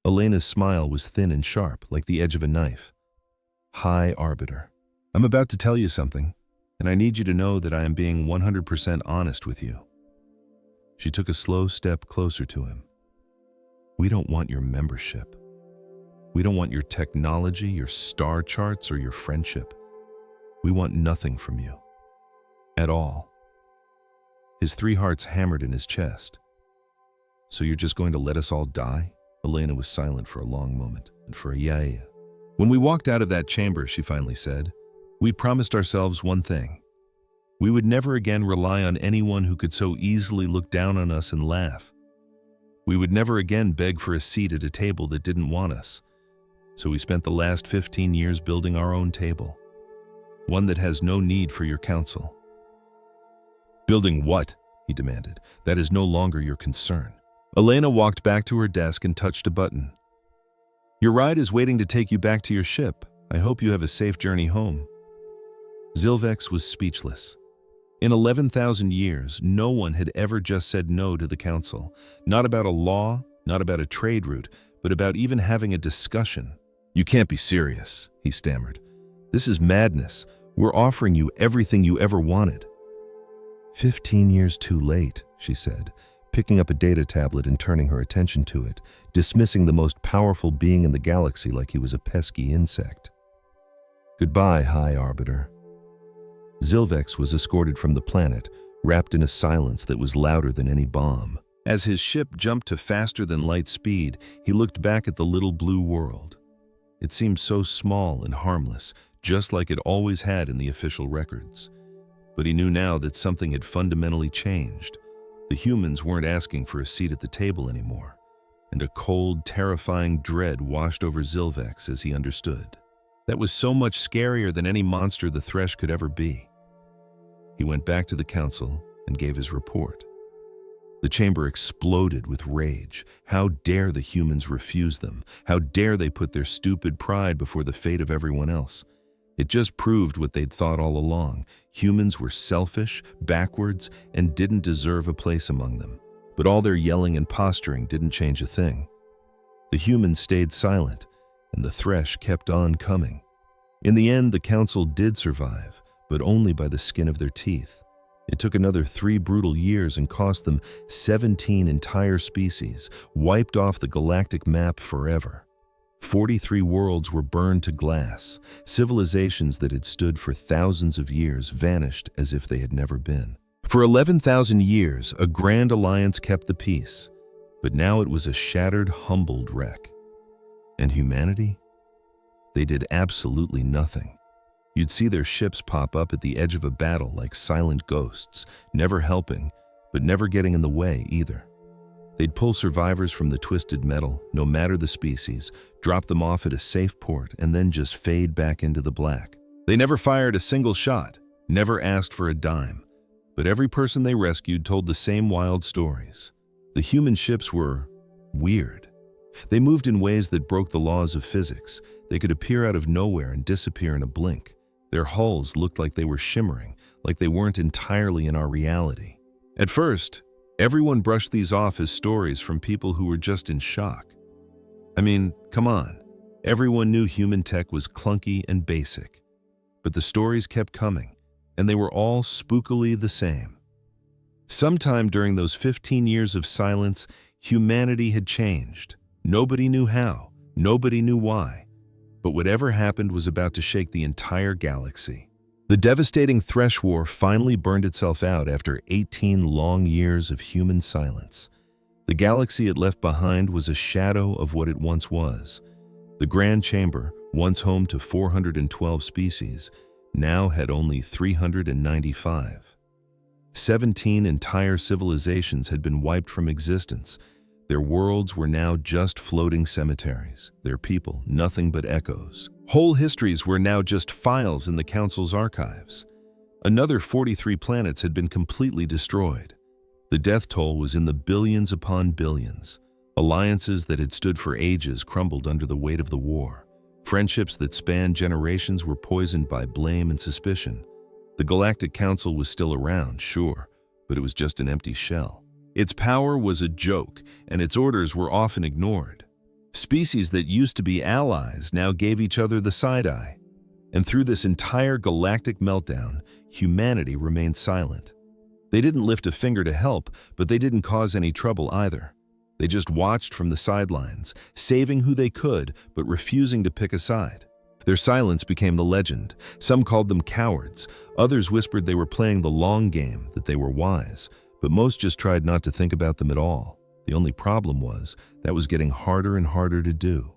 Elena's smile was thin and sharp, like the edge of a knife. High Arbiter, I'm about to tell you something, and I need you to know that I am being 100% honest with you. She took a slow step closer to him. We don't want your membership. We don't want your technology, your star charts, or your friendship. We want nothing from you. At all. His 3 hearts hammered in his chest. So you're just going to let us all die? Elena was silent for a long moment, and for a yeah. When we walked out of that chamber, she finally said, we promised ourselves one thing. We would never again rely on anyone who could so easily look down on us and laugh. We would never again beg for a seat at a table that didn't want us. So we spent the last 15 years building our own table. One that has no need for your counsel. Building what? He demanded. That is no longer your concern. Elena walked back to her desk and touched a button. Your ride is waiting to take you back to your ship. I hope you have a safe journey home. Zilvex was speechless. In 11,000 years, no one had ever just said no to the council. Not about a law, not about a trade route, but about even having a discussion. You can't be serious, he stammered. This is madness. We're offering you everything you ever wanted. 15 years too late, she said, picking up a data tablet and turning her attention to it, dismissing the most powerful being in the galaxy like he was a pesky insect. Goodbye, High Arbiter. Zilvex was escorted from the planet, wrapped in a silence that was louder than any bomb. As his ship jumped to faster-than-light speed, he looked back at the little blue world. It seemed so small and harmless, just like it always had in the official records. But he knew now that something had fundamentally changed. The humans weren't asking for a seat at the table anymore, and a cold, terrifying dread washed over Zilvex as he understood. That was so much scarier than any monster the Thresh could ever be. He went back to the council and gave his report. The chamber exploded with rage. How dare the humans refuse them? How dare they put their stupid pride before the fate of everyone else? It just proved what they'd thought all along. Humans were selfish, backwards, and didn't deserve a place among them. But all their yelling and posturing didn't change a thing. The humans stayed silent, and the Thresh kept on coming. In the end, the council did survive, but only by the skin of their teeth. It took another 3 brutal years and cost them 17 entire species, wiped off the galactic map forever. 43 worlds were burned to glass. Civilizations that had stood for thousands of years vanished as if they had never been. For 11,000 years, a grand alliance kept the peace, but now it was a shattered, humbled wreck. And humanity? They did absolutely nothing. You'd see their ships pop up at the edge of a battle like silent ghosts, never helping, but never getting in the way either. They'd pull survivors from the twisted metal, no matter the species, drop them off at a safe port, and then just fade back into the black. They never fired a single shot, never asked for a dime, but every person they rescued told the same wild stories. The human ships were weird. They moved in ways that broke the laws of physics. They could appear out of nowhere and disappear in a blink. Their hulls looked like they were shimmering, like they weren't entirely in our reality. At first, everyone brushed these off as stories from people who were just in shock. I mean, come on. Everyone knew human tech was clunky and basic. But the stories kept coming, and they were all spookily the same. Sometime during those 15 years of silence, humanity had changed. Nobody knew how, nobody knew why. But whatever happened was about to shake the entire galaxy. The devastating Thresh War finally burned itself out after 18 long years of human silence. The galaxy it left behind was a shadow of what it once was. The Grand Chamber, once home to 412 species, now had only 395. 17 entire civilizations had been wiped from existence. Their worlds were now just floating cemeteries, their people nothing but echoes. Whole histories were now just files in the Council's archives. Another 43 planets had been completely destroyed. The death toll was in the billions upon billions. Alliances that had stood for ages crumbled under the weight of the war. Friendships that spanned generations were poisoned by blame and suspicion. The Galactic Council was still around, sure, but it was just an empty shell. Its power was a joke, and its orders were often ignored. Species that used to be allies now gave each other the side-eye. And through this entire galactic meltdown, humanity remained silent. They didn't lift a finger to help, but they didn't cause any trouble either. They just watched from the sidelines, saving who they could, but refusing to pick a side. Their silence became the legend. Some called them cowards. Others whispered they were playing the long game, that they were wise. But most just tried not to think about them at all. The only problem was, that was getting harder and harder to do.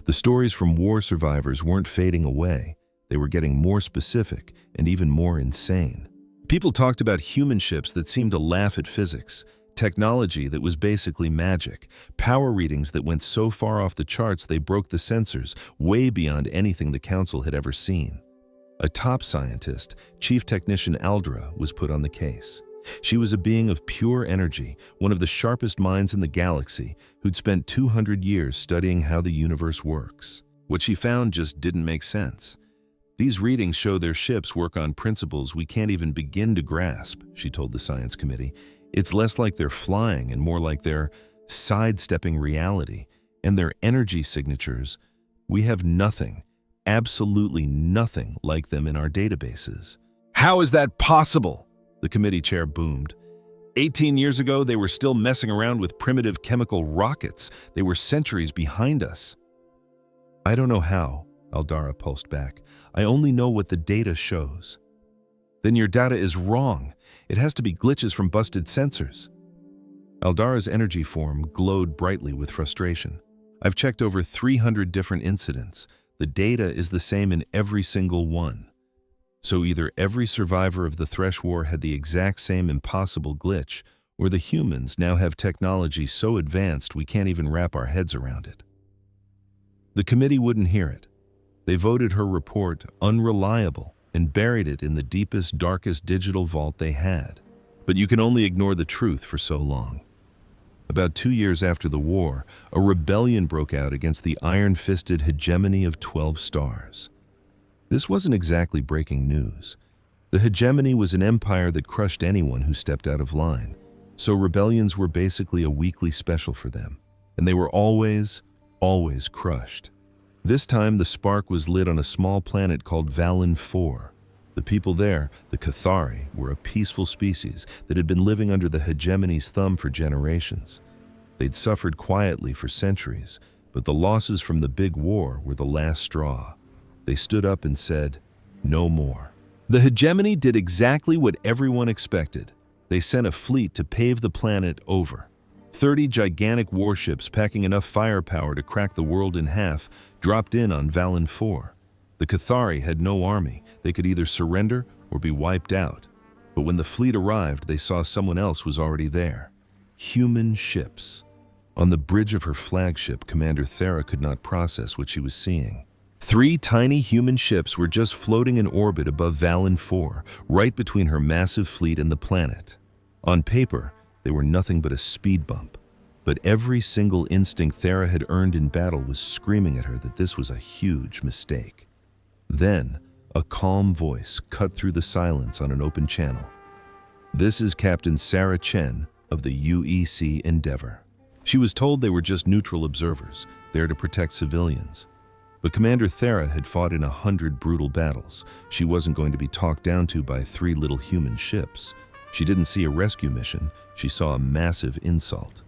The stories from war survivors weren't fading away. They were getting more specific and even more insane. People talked about human ships that seemed to laugh at physics, technology that was basically magic, power readings that went so far off the charts they broke the sensors, way beyond anything the Council had ever seen. A top scientist, Chief Technician Aldra, was put on the case. She was a being of pure energy, one of the sharpest minds in the galaxy, who'd spent 200 years studying how the universe works. What she found just didn't make sense. These readings show their ships work on principles we can't even begin to grasp, she told the science committee. It's less like they're flying and more like they're sidestepping reality. And their energy signatures, we have nothing, absolutely nothing like them in our databases. How is that possible? The committee chair boomed. 18 years ago, they were still messing around with primitive chemical rockets. They were centuries behind us. I don't know how, Aldara pulsed back. I only know what the data shows. Then your data is wrong. It has to be glitches from busted sensors. Aldara's energy form glowed brightly with frustration. I've checked over 300 different incidents. The data is the same in every single one. So either every survivor of the Thresh War had the exact same impossible glitch, or the humans now have technology so advanced we can't even wrap our heads around it. The committee wouldn't hear it. They voted her report unreliable and buried it in the deepest, darkest digital vault they had. But you can only ignore the truth for so long. About 2 years after the war, a rebellion broke out against the iron-fisted hegemony of 12 stars. This wasn't exactly breaking news. The hegemony was an empire that crushed anyone who stepped out of line, so rebellions were basically a weekly special for them, and they were always crushed. This time, the spark was lit on a small planet called Valen 4. The people there, the Cathari, were a peaceful species that had been living under the hegemony's thumb for generations. They'd suffered quietly for centuries, but the losses from the big war were the last straw. They stood up and said, "No more." The hegemony did exactly what everyone expected. They sent a fleet to pave the planet over. 30 gigantic warships packing enough firepower to crack the world in half dropped in on Valen 4. The Cathari had no army. They could either surrender or be wiped out. But when the fleet arrived, they saw someone else was already there. Human ships. On the bridge of her flagship, Commander Thera could not process what she was seeing. 3 tiny human ships were just floating in orbit above Valen 4, right between her massive fleet and the planet. On paper, they were nothing but a speed bump. But every single instinct Thera had earned in battle was screaming at her that this was a huge mistake. Then, a calm voice cut through the silence on an open channel. "This is Captain Sarah Chen of the UEC Endeavor." She was told they were just neutral observers, there to protect civilians. But Commander Thera had fought in 100 brutal battles. She wasn't going to be talked down to by 3 little human ships. She didn't see a rescue mission. She saw a massive insult.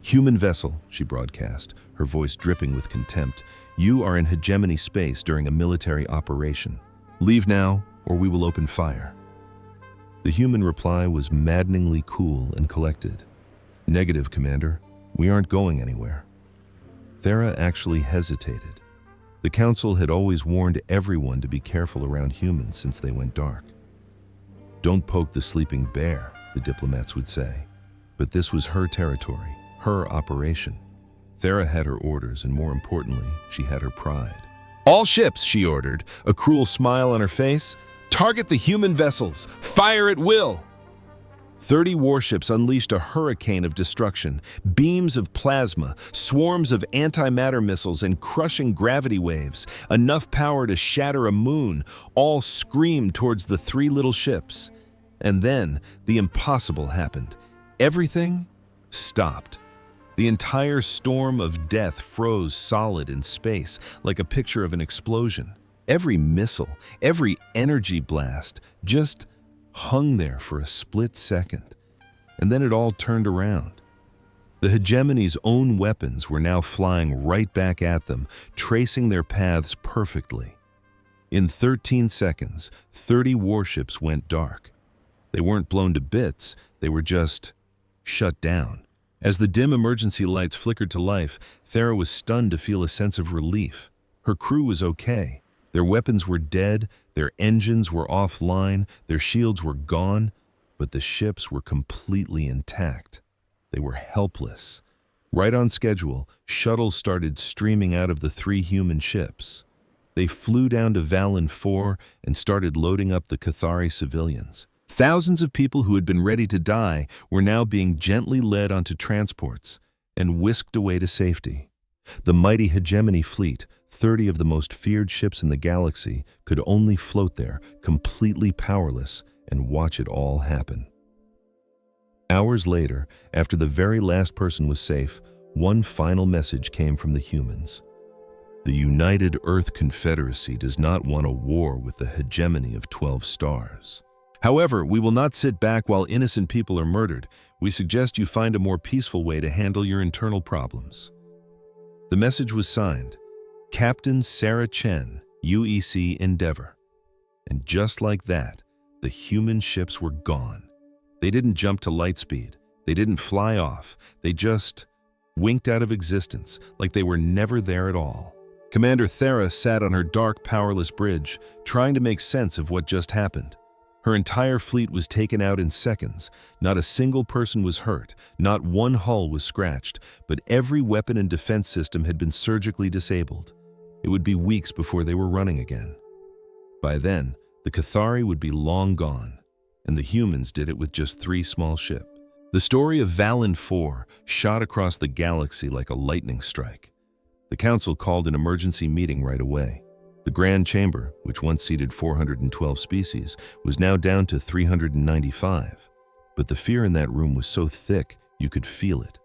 "Human vessel," she broadcast, her voice dripping with contempt. "You are in hegemony space during a military operation. Leave now, or we will open fire." The human reply was maddeningly cool and collected. "Negative, Commander. We aren't going anywhere." Thera actually hesitated. The Council had always warned everyone to be careful around humans since they went dark. "Don't poke the sleeping bear," the diplomats would say. But this was her territory, her operation. Thera had her orders, and more importantly, she had her pride. "All ships," she ordered, a cruel smile on her face. "Target the human vessels! Fire at will!" 30 warships unleashed a hurricane of destruction, beams of plasma, swarms of antimatter missiles, and crushing gravity waves, enough power to shatter a moon, all screamed towards the three little ships. And then the impossible happened. Everything stopped. The entire storm of death froze solid in space, like a picture of an explosion. Every missile, every energy blast just hung there for a split second. And then it all turned around. The hegemony's own weapons were now flying right back at them, tracing their paths perfectly. In 13 seconds, 30 warships went dark. They weren't blown to bits, they were just shut down. As the dim emergency lights flickered to life, Thera was stunned to feel a sense of relief. Her crew was okay. Their weapons were dead, their engines were offline, their shields were gone, but the ships were completely intact. They were helpless. Right on schedule, shuttles started streaming out of the three human ships. They flew down to Valen 4 and started loading up the Cathari civilians. Thousands of people who had been ready to die were now being gently led onto transports and whisked away to safety. The mighty hegemony fleet, 30 of the most feared ships in the galaxy, could only float there, completely powerless, and watch it all happen. Hours later, after the very last person was safe, one final message came from the humans. The United Earth Confederacy does not want a war with the hegemony of 12 stars. However, we will not sit back while innocent people are murdered. We suggest you find a more peaceful way to handle your internal problems. The message was signed, Captain Sarah Chen, UEC Endeavor. And just like that, the human ships were gone. They didn't jump to light speed. They didn't fly off. They just winked out of existence, like they were never there at all. Commander Thera sat on her dark, powerless bridge, trying to make sense of what just happened. Her entire fleet was taken out in seconds. Not a single person was hurt, not one hull was scratched, but every weapon and defense system had been surgically disabled. It would be weeks before they were running again. By then, the Cathari would be long gone, and the humans did it with just 3 small ships. The story of Valen 4 shot across the galaxy like a lightning strike. The Council called an emergency meeting right away. The Grand Chamber, which once seated 412 species, was now down to 395. But the fear in that room was so thick, you could feel it.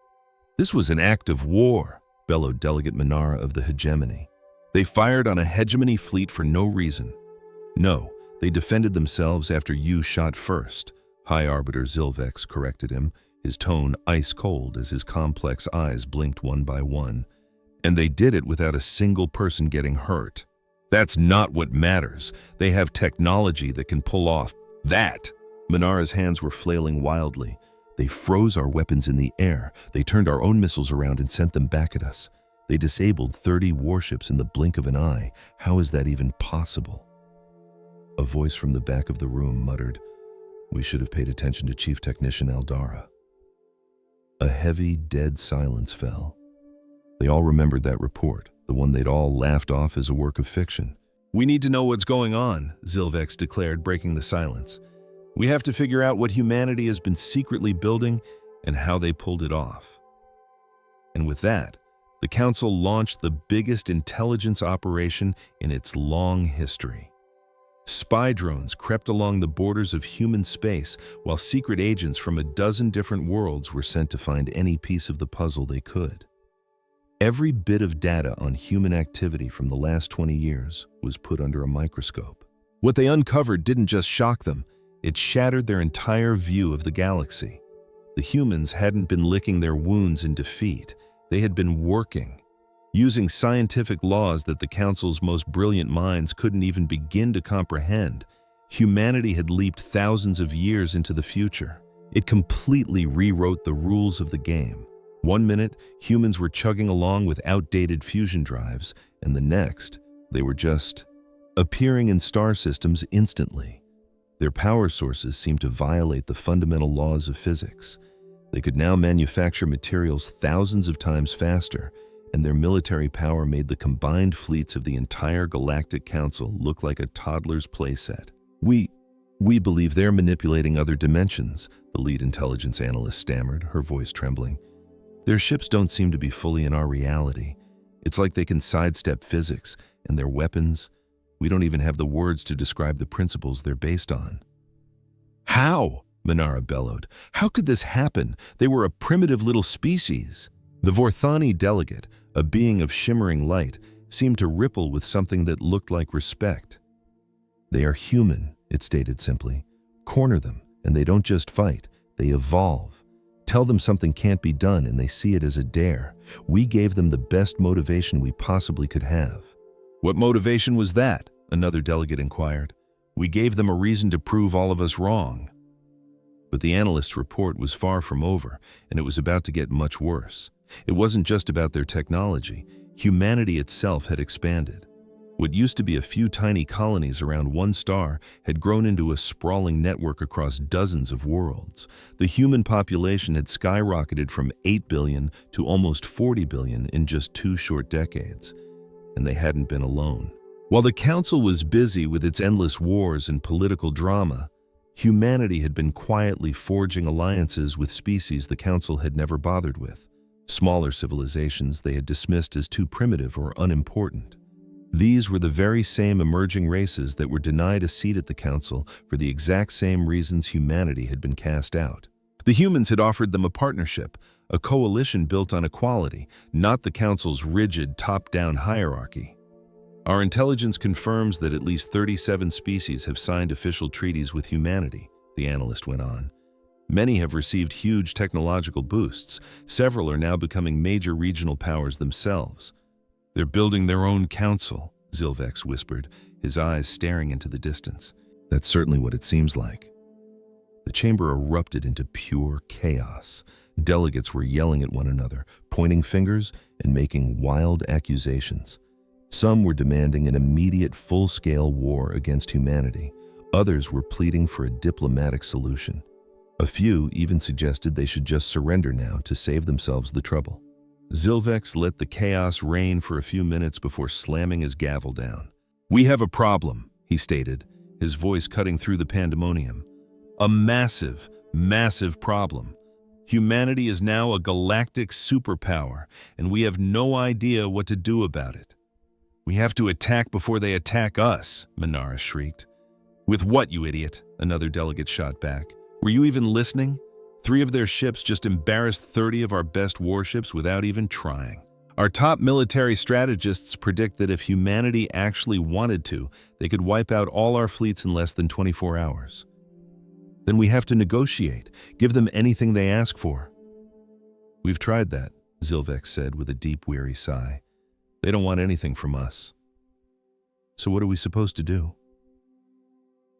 This was an act of war, bellowed Delegate Minara of the Hegemony. They fired on a hegemony fleet for no reason. No, they defended themselves after you shot first. High Arbiter Zilvex corrected him, his tone ice cold as his complex eyes blinked one by one. And they did it without a single person getting hurt. That's not what matters. They have technology that can pull off that. Minara's hands were flailing wildly. They froze our weapons in the air. They turned our own missiles around and sent them back at us. They disabled 30 warships in the blink of an eye. How is that even possible? A voice from the back of the room muttered, "We should have paid attention to Chief Technician Aldara." A heavy, dead silence fell. They all remembered that report, the one they'd all laughed off as a work of fiction. "We need to know what's going on," Zilvex declared, breaking the silence. "We have to figure out what humanity has been secretly building and how they pulled it off." And with that, the Council launched the biggest intelligence operation in its long history. Spy drones crept along the borders of human space, while secret agents from a dozen different worlds were sent to find any piece of the puzzle they could. Every bit of data on human activity from the last 20 years was put under a microscope. What they uncovered didn't just shock them, it shattered their entire view of the galaxy. The humans hadn't been licking their wounds in defeat. They had been working, using scientific laws that the Council's most brilliant minds couldn't even begin to comprehend. Humanity had leaped thousands of years into the future. It completely rewrote the rules of the game. One minute, humans were chugging along with outdated fusion drives, and the next, they were just appearing in star systems instantly. Their power sources seemed to violate the fundamental laws of physics. They could now manufacture materials thousands of times faster, and their military power made the combined fleets of the entire Galactic Council look like a toddler's playset. We believe they're manipulating other dimensions, the lead intelligence analyst stammered, her voice trembling. Their ships don't seem to be fully in our reality. It's like they can sidestep physics, and their weapons, we don't even have the words to describe the principles they're based on. How? Minara bellowed. How could this happen? They were a primitive little species. The Vorthani delegate, a being of shimmering light, seemed to ripple with something that looked like respect. They are human, it stated simply. Corner them, and they don't just fight, they evolve. Tell them something can't be done, and they see it as a dare. We gave them the best motivation we possibly could have. What motivation was that? Another delegate inquired. We gave them a reason to prove all of us wrong. But the analyst's report was far from over, and it was about to get much worse. It wasn't just about their technology. Humanity itself had expanded. What used to be a few tiny colonies around one star had grown into a sprawling network across dozens of worlds. The human population had skyrocketed from 8 billion to almost 40 billion in just 2 short decades. And they hadn't been alone. While the Council was busy with its endless wars and political drama, humanity had been quietly forging alliances with species the Council had never bothered with. Smaller civilizations they had dismissed as too primitive or unimportant. These were the very same emerging races that were denied a seat at the Council for the exact same reasons humanity had been cast out. The humans had offered them a partnership, a coalition built on equality, not the Council's rigid top-down hierarchy. Our intelligence confirms that at least 37 species have signed official treaties with humanity, the analyst went on. Many have received huge technological boosts. Several are now becoming major regional powers themselves. They're building their own council, Zilvex whispered, his eyes staring into the distance. That's certainly what it seems like. The chamber erupted into pure chaos. Delegates were yelling at one another, pointing fingers, and making wild accusations. Some were demanding an immediate full-scale war against humanity. Others were pleading for a diplomatic solution. A few even suggested they should just surrender now to save themselves the trouble. Zilvex let the chaos reign for a few minutes before slamming his gavel down. We have a problem, he stated, his voice cutting through the pandemonium. A massive, massive problem. Humanity is now a galactic superpower, and we have no idea what to do about it. We have to attack before they attack us, Minara shrieked. With what, you idiot? Another delegate shot back. Were you even listening? 3 of their ships just embarrassed 30 of our best warships without even trying. Our top military strategists predict that if humanity actually wanted to, they could wipe out all our fleets in less than 24 hours. Then we have to negotiate, give them anything they ask for. We've tried that, Zilvex said with a deep, weary sigh. They don't want anything from us. So what are we supposed to do?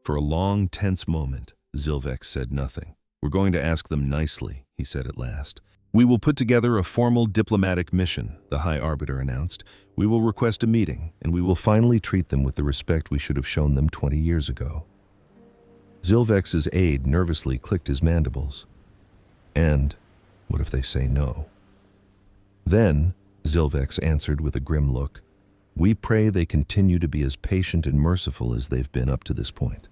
For a long, tense moment, Zilvex said nothing. We're going to ask them nicely, he said at last. We will put together a formal diplomatic mission, the High Arbiter announced. We will request a meeting, and we will finally treat them with the respect we should have shown them 20 years ago. Zilvex's aide nervously clicked his mandibles. And what if they say no? Then, Zilvex answered with a grim look, we pray they continue to be as patient and merciful as they've been up to this point.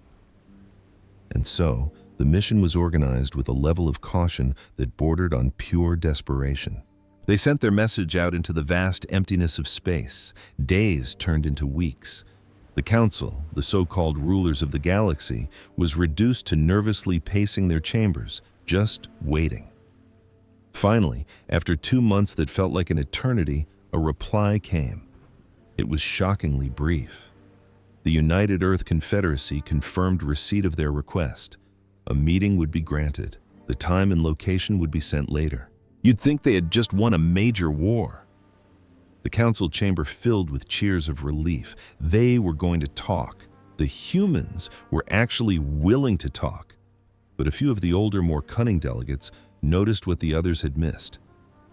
And so, the mission was organized with a level of caution that bordered on pure desperation. They sent their message out into the vast emptiness of space. Days turned into weeks. The Council, the so-called rulers of the galaxy, was reduced to nervously pacing their chambers, just waiting. Finally, after 2 months that felt like an eternity, a reply came. It was shockingly brief. The United Earth Confederacy confirmed receipt of their request. A meeting would be granted. The time and location would be sent later. You'd think they had just won a major war. The council chamber filled with cheers of relief. They were going to talk. The humans were actually willing to talk. But a few of the older, more cunning delegates noticed what the others had missed.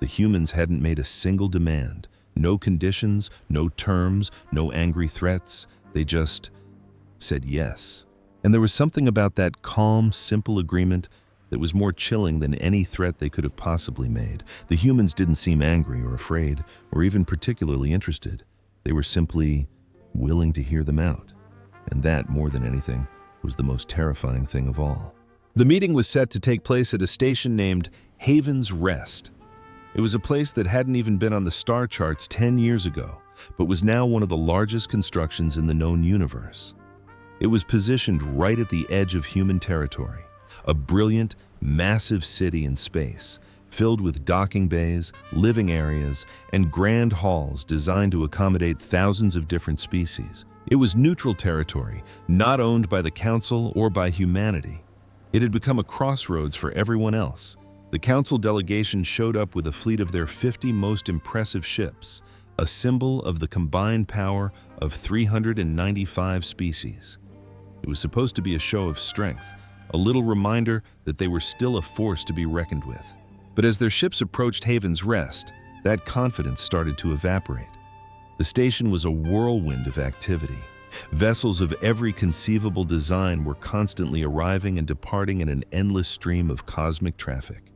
The humans hadn't made a single demand. No conditions, no terms, no angry threats. They just said yes. And there was something about that calm, simple agreement that was more chilling than any threat they could have possibly made. The humans didn't seem angry or afraid or even particularly interested. They were simply willing to hear them out. And that, more than anything, was the most terrifying thing of all. The meeting was set to take place at a station named Haven's Rest. It was a place that hadn't even been on the star charts 10 years ago, but was now one of the largest constructions in the known universe. It was positioned right at the edge of human territory, a brilliant, massive city in space, filled with docking bays, living areas, and grand halls designed to accommodate thousands of different species. It was neutral territory, not owned by the Council or by humanity. It had become a crossroads for everyone else. The Council delegation showed up with a fleet of their 50 most impressive ships, a symbol of the combined power of 395 species. It was supposed to be a show of strength, a little reminder that they were still a force to be reckoned with. But as their ships approached Haven's Rest, that confidence started to evaporate. The station was a whirlwind of activity. Vessels of every conceivable design were constantly arriving and departing in an endless stream of cosmic traffic.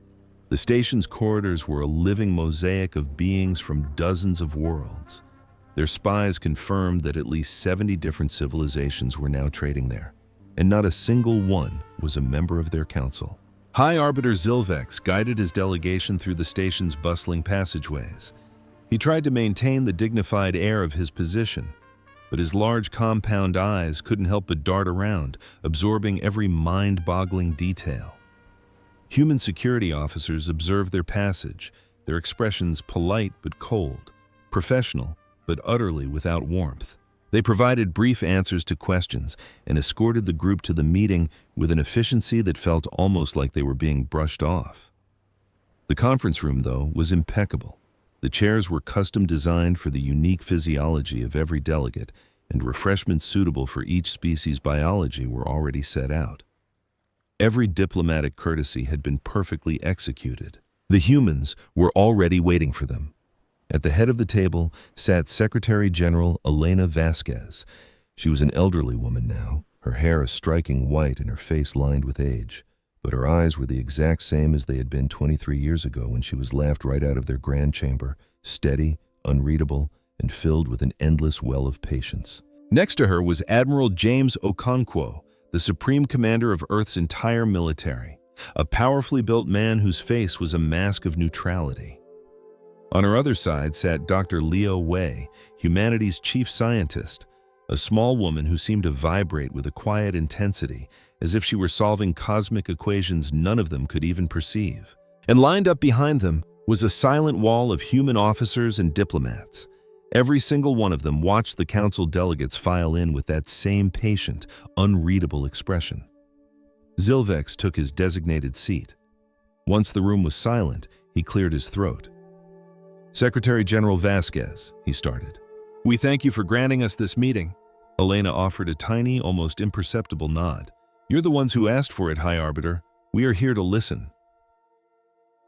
The station's corridors were a living mosaic of beings from dozens of worlds. Their spies confirmed that at least 70 different civilizations were now trading there, and not a single one was a member of their council. High Arbiter Zilvex guided his delegation through the station's bustling passageways. He tried to maintain the dignified air of his position, but his large compound eyes couldn't help but dart around, absorbing every mind-boggling detail. Human security officers observed their passage, their expressions polite but cold, professional but utterly without warmth. They provided brief answers to questions and escorted the group to the meeting with an efficiency that felt almost like they were being brushed off. The conference room, though, was impeccable. The chairs were custom designed for the unique physiology of every delegate, and refreshments suitable for each species' biology were already set out. Every diplomatic courtesy had been perfectly executed. The humans were already waiting for them. At the head of the table sat Secretary General Elena Vasquez. She was an elderly woman now, her hair a striking white and her face lined with age. But her eyes were the exact same as they had been 23 years ago when she was laughed right out of their grand chamber, steady, unreadable, and filled with an endless well of patience. Next to her was Admiral James Okonkwo, the supreme commander of Earth's entire military, a powerfully built man whose face was a mask of neutrality. On her other side sat Dr. Leo Wei, humanity's chief scientist, a small woman who seemed to vibrate with a quiet intensity, as if she were solving cosmic equations none of them could even perceive. And lined up behind them was a silent wall of human officers and diplomats. Every single one of them watched the council delegates file in with that same patient, unreadable expression. Zilvex took his designated seat. Once the room was silent, he cleared his throat. "Secretary General Vasquez," he started. "We thank you for granting us this meeting." Elena offered a tiny, almost imperceptible nod. "You're the ones who asked for it, High Arbiter. We are here to listen."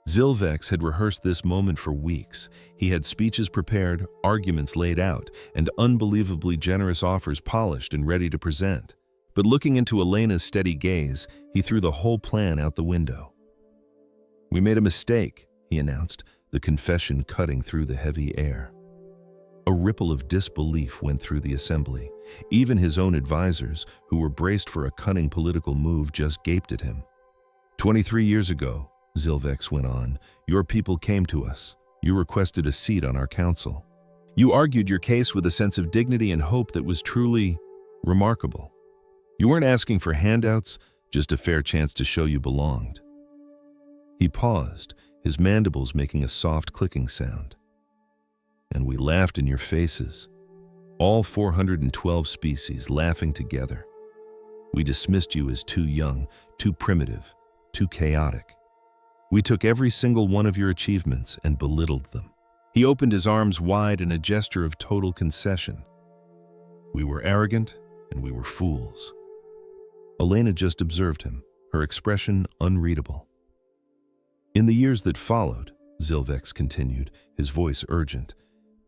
Zilvex had rehearsed this moment for weeks. He had speeches prepared, arguments laid out, and unbelievably generous offers polished and ready to present. But looking into Elena's steady gaze, he threw the whole plan out the window. "We made a mistake," he announced, the confession cutting through the heavy air. A ripple of disbelief went through the assembly. Even his own advisors, who were braced for a cunning political move, just gaped at him. 23 years ago, Zilvex went on, your people came to us. You requested a seat on our council. You argued your case with a sense of dignity and hope that was truly remarkable. You weren't asking for handouts, just a fair chance to show you belonged." He paused, his mandibles making a soft clicking sound. "And we laughed in your faces, all 412 species laughing together. We dismissed you as too young, too primitive, too chaotic. We took every single one of your achievements and belittled them." He opened his arms wide in a gesture of total concession. "We were arrogant and we were fools." Elena just observed him, her expression unreadable. "In the years that followed," Zilvex continued, his voice urgent,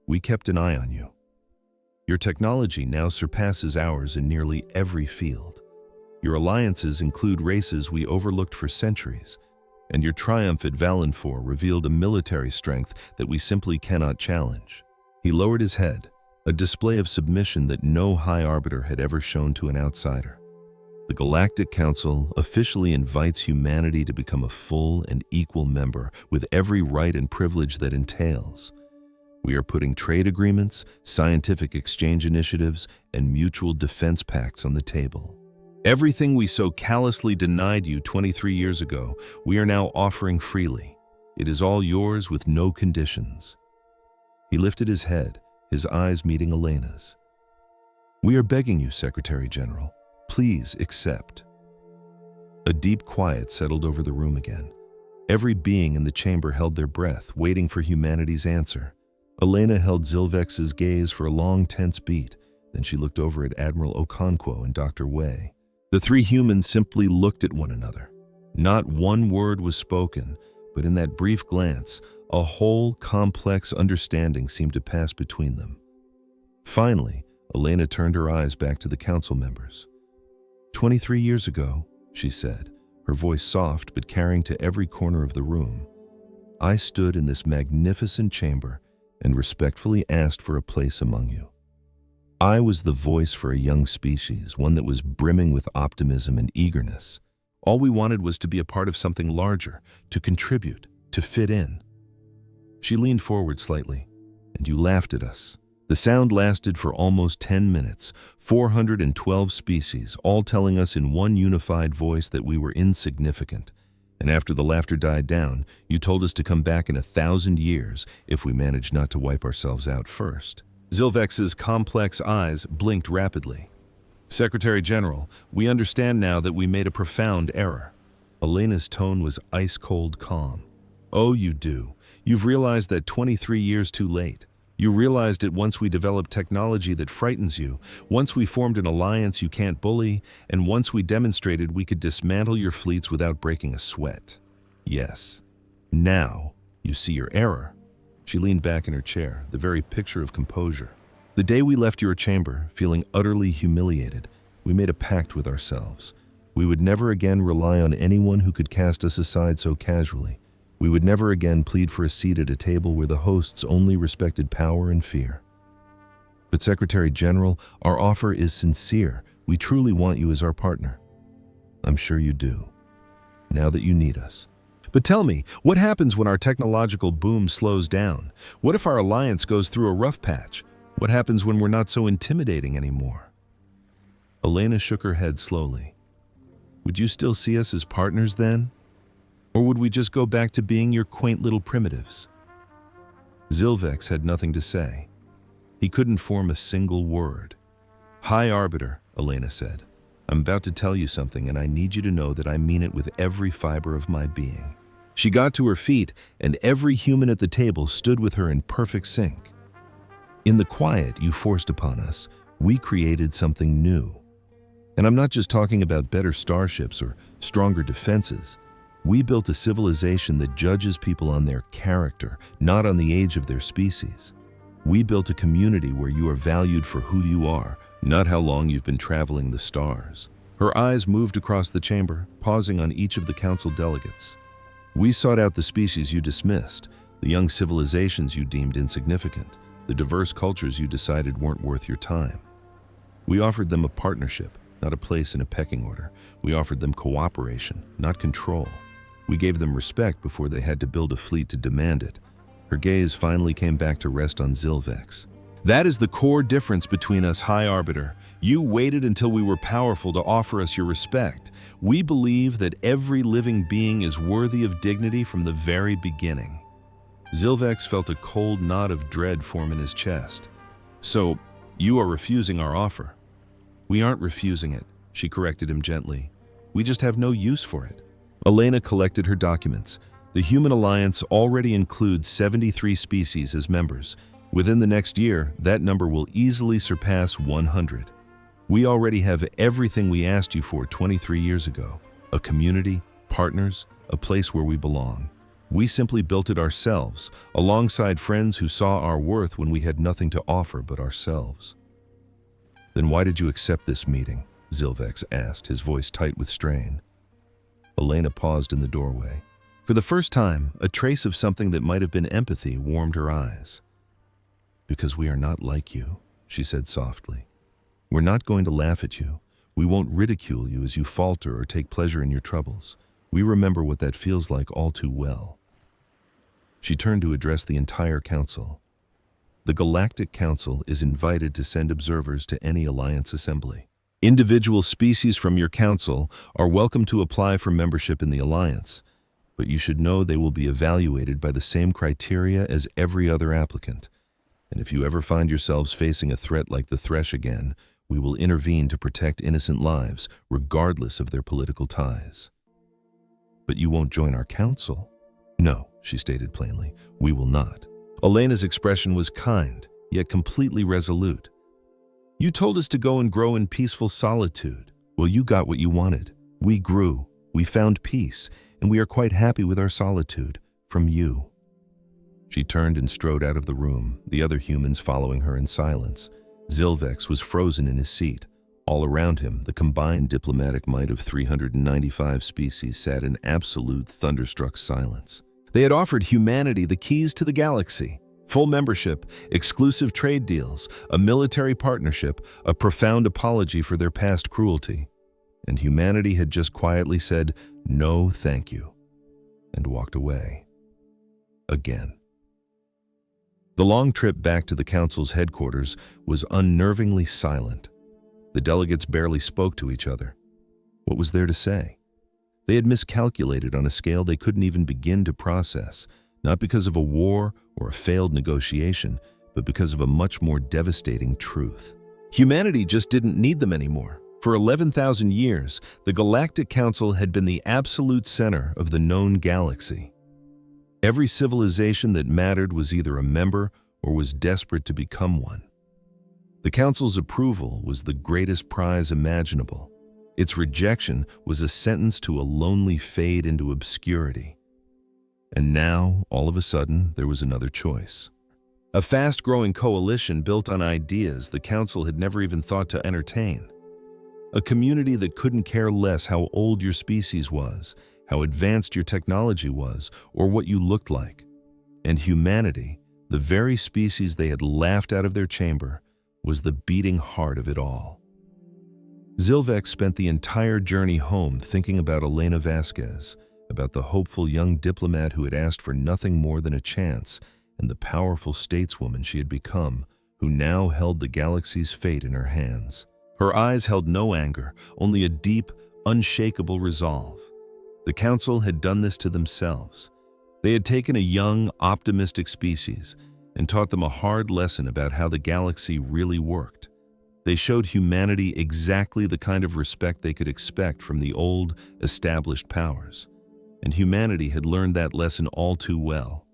"we kept an eye on you. Your technology now surpasses ours in nearly every field. Your alliances include races we overlooked for centuries, and your triumph at Valenfor revealed a military strength that we simply cannot challenge." He lowered his head, a display of submission that no High Arbiter had ever shown to an outsider. The Galactic Council officially invites humanity to become a full and equal member with every right and privilege that entails. We are putting trade agreements, scientific exchange initiatives, and mutual defense pacts on the table. Everything we so callously denied you 23 years ago, we are now offering freely. It is all yours with no conditions. He lifted his head, his eyes meeting Elena's. We are begging you, Secretary General, please accept. A deep quiet settled over the room again. Every being in the chamber held their breath, waiting for humanity's answer. Elena held Zilvex's gaze for a long, tense beat. Then she looked over at Admiral Okonkwo and Dr. Wei. The three humans simply looked at one another. Not one word was spoken, but in that brief glance, a whole complex understanding seemed to pass between them. Finally, Elena turned her eyes back to the council members. 23 years ago, she said, her voice soft but carrying to every corner of the room, I stood in this magnificent chamber and respectfully asked for a place among you. I was the voice for a young species, one that was brimming with optimism and eagerness. All we wanted was to be a part of something larger, to contribute, to fit in. She leaned forward slightly, and you laughed at us. The sound lasted for almost 10 minutes, 412 species, all telling us in one unified voice that we were insignificant. And after the laughter died down, you told us to come back in 1,000 years if we managed not to wipe ourselves out first. Zilvex's complex eyes blinked rapidly. Secretary General, we understand now that we made a profound error. Elena's tone was ice-cold calm. Oh, you do. You've realized that 23 years too late. You realized it once we developed technology that frightens you, once we formed an alliance you can't bully, and once we demonstrated we could dismantle your fleets without breaking a sweat. Yes. Now, you see your error. She leaned back in her chair, the very picture of composure. The day we left your chamber, feeling utterly humiliated, we made a pact with ourselves. We would never again rely on anyone who could cast us aside so casually. We would never again plead for a seat at a table where the hosts only respected power and fear. But Secretary General, our offer is sincere. We truly want you as our partner. I'm sure you do, now that you need us. But tell me, what happens when our technological boom slows down? What if our alliance goes through a rough patch? What happens when we're not so intimidating anymore? Elena shook her head slowly. Would you still see us as partners then? Or would we just go back to being your quaint little primitives? Zilvex had nothing to say. He couldn't form a single word. High Arbiter, Elena said. I'm about to tell you something, and I need you to know that I mean it with every fiber of my being. She got to her feet, and every human at the table stood with her in perfect sync. In the quiet you forced upon us, we created something new. And I'm not just talking about better starships or stronger defenses. We built a civilization that judges people on their character, not on the age of their species. We built a community where you are valued for who you are, not how long you've been traveling the stars. Her eyes moved across the chamber, pausing on each of the council delegates. We sought out the species you dismissed, the young civilizations you deemed insignificant, the diverse cultures you decided weren't worth your time. We offered them a partnership, not a place in a pecking order. We offered them cooperation, not control. We gave them respect before they had to build a fleet to demand it. Her gaze finally came back to rest on Zilvex. That is the core difference between us, High Arbiter. You waited until we were powerful to offer us your respect. We believe that every living being is worthy of dignity from the very beginning. Zilvex felt a cold knot of dread form in his chest. So, you are refusing our offer. We aren't refusing it, she corrected him gently. We just have no use for it. Elena collected her documents. The Human Alliance already includes 73 species as members. Within the next year, that number will easily surpass 100. We already have everything we asked you for 23 years ago. A community, partners, a place where we belong. We simply built it ourselves, alongside friends who saw our worth when we had nothing to offer but ourselves. Then why did you accept this meeting? Zilvex asked, his voice tight with strain. Elena paused in the doorway. For the first time, a trace of something that might have been empathy warmed her eyes. Because we are not like you, she said softly. We're not going to laugh at you. We won't ridicule you as you falter or take pleasure in your troubles. We remember what that feels like all too well." She turned to address the entire council. "The Galactic Council is invited to send observers to any Alliance assembly. Individual species from your council are welcome to apply for membership in the Alliance, but you should know they will be evaluated by the same criteria as every other applicant. And if you ever find yourselves facing a threat like the Thresh again, we will intervene to protect innocent lives, regardless of their political ties." "But you won't join our council?" "No," she stated plainly, "we will not." Elena's expression was kind, yet completely resolute. "You told us to go and grow in peaceful solitude. Well, you got what you wanted. We grew, we found peace, and we are quite happy with our solitude, from you." She turned and strode out of the room, the other humans following her in silence. Zilvex was frozen in his seat. All around him, the combined diplomatic might of 395 species sat in absolute thunderstruck silence. They had offered humanity the keys to the galaxy: full membership, exclusive trade deals, a military partnership, a profound apology for their past cruelty. And humanity had just quietly said, "No, thank you," and walked away. Again. The long trip back to the Council's headquarters was unnervingly silent. The delegates barely spoke to each other. What was there to say? They had miscalculated on a scale they couldn't even begin to process, not because of a war or a failed negotiation, but because of a much more devastating truth. Humanity just didn't need them anymore. For 11,000 years, the Galactic Council had been the absolute center of the known galaxy. Every civilization that mattered was either a member or was desperate to become one. The Council's approval was the greatest prize imaginable. Its rejection was a sentence to a lonely fade into obscurity. And now, all of a sudden, there was another choice. A fast-growing coalition built on ideas the Council had never even thought to entertain. A community that couldn't care less how old your species was, how advanced your technology was, or what you looked like. And humanity, the very species they had laughed out of their chamber, was the beating heart of it all. Zilvex spent the entire journey home thinking about Elena Vasquez, about the hopeful young diplomat who had asked for nothing more than a chance, and the powerful stateswoman she had become, who now held the galaxy's fate in her hands. Her eyes held no anger, only a deep, unshakable resolve. The Council had done this to themselves. They had taken a young, optimistic species and taught them a hard lesson about how the galaxy really worked. They showed humanity exactly the kind of respect they could expect from the old, established powers. And humanity had learned that lesson all too well.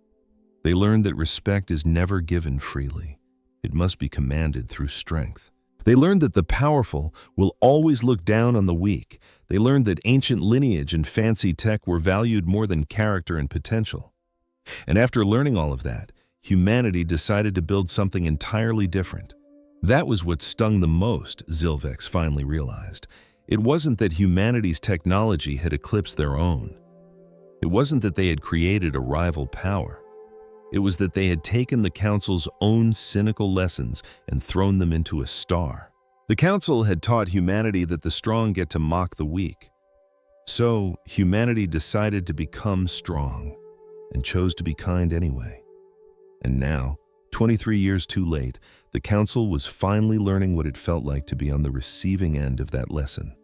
They learned that respect is never given freely. It must be commanded through strength. They learned that the powerful will always look down on the weak. They learned that ancient lineage and fancy tech were valued more than character and potential. And after learning all of that, humanity decided to build something entirely different. That was what stung the most, Zilvex finally realized. It wasn't that humanity's technology had eclipsed their own. It wasn't that they had created a rival power. It was that they had taken the Council's own cynical lessons and thrown them into a star. The Council had taught humanity that the strong get to mock the weak. So, humanity decided to become strong, and chose to be kind anyway. And now, 23 years too late, the Council was finally learning what it felt like to be on the receiving end of that lesson.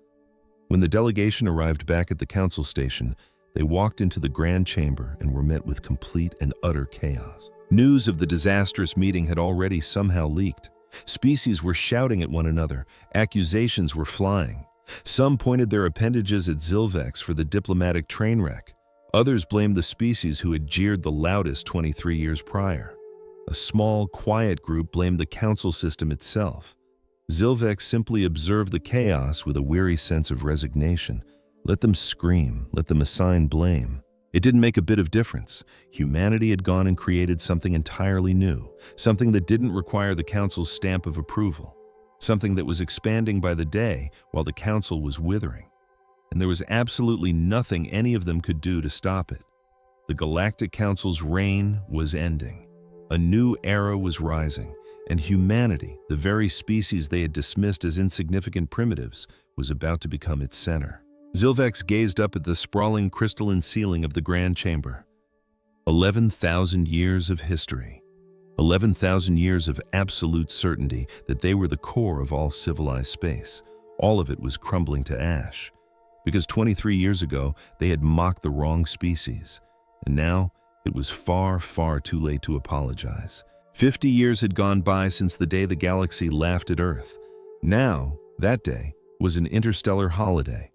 When the delegation arrived back at the Council station, they walked into the Grand Chamber and were met with complete and utter chaos. News of the disastrous meeting had already somehow leaked. Species were shouting at one another. Accusations were flying. Some pointed their appendages at Zilvex for the diplomatic train wreck. Others blamed the species who had jeered the loudest 23 years prior. A small, quiet group blamed the Council system itself. Zilvex simply observed the chaos with a weary sense of resignation. Let them scream, let them assign blame. It didn't make a bit of difference. Humanity had gone and created something entirely new, something that didn't require the Council's stamp of approval, something that was expanding by the day while the Council was withering. And there was absolutely nothing any of them could do to stop it. The Galactic Council's reign was ending. A new era was rising, And humanity, the very species they had dismissed as insignificant primitives, was about to become its center. Zilvex gazed up at the sprawling crystalline ceiling of the Grand Chamber. 11,000 years of history. 11,000 years of absolute certainty that they were the core of all civilized space. All of it was crumbling to ash. Because 23 years ago, they had mocked the wrong species. And now, it was far, far too late to apologize. 50 years had gone by since the day the galaxy laughed at Earth. Now, that day, was an interstellar holiday.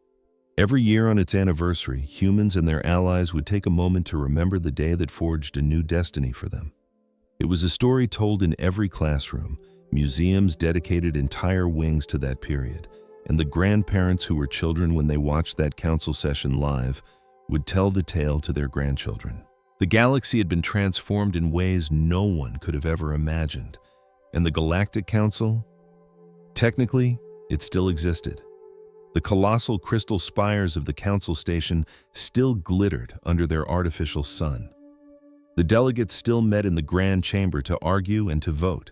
Every year on its anniversary, humans and their allies would take a moment to remember the day that forged a new destiny for them. It was a story told in every classroom. Museums dedicated entire wings to that period, and the grandparents who were children when they watched that council session live would tell the tale to their grandchildren. The galaxy had been transformed in ways no one could have ever imagined, and the Galactic Council, technically, it still existed. The colossal crystal spires of the council station still glittered under their artificial sun. The delegates still met in the Grand Chamber to argue and to vote.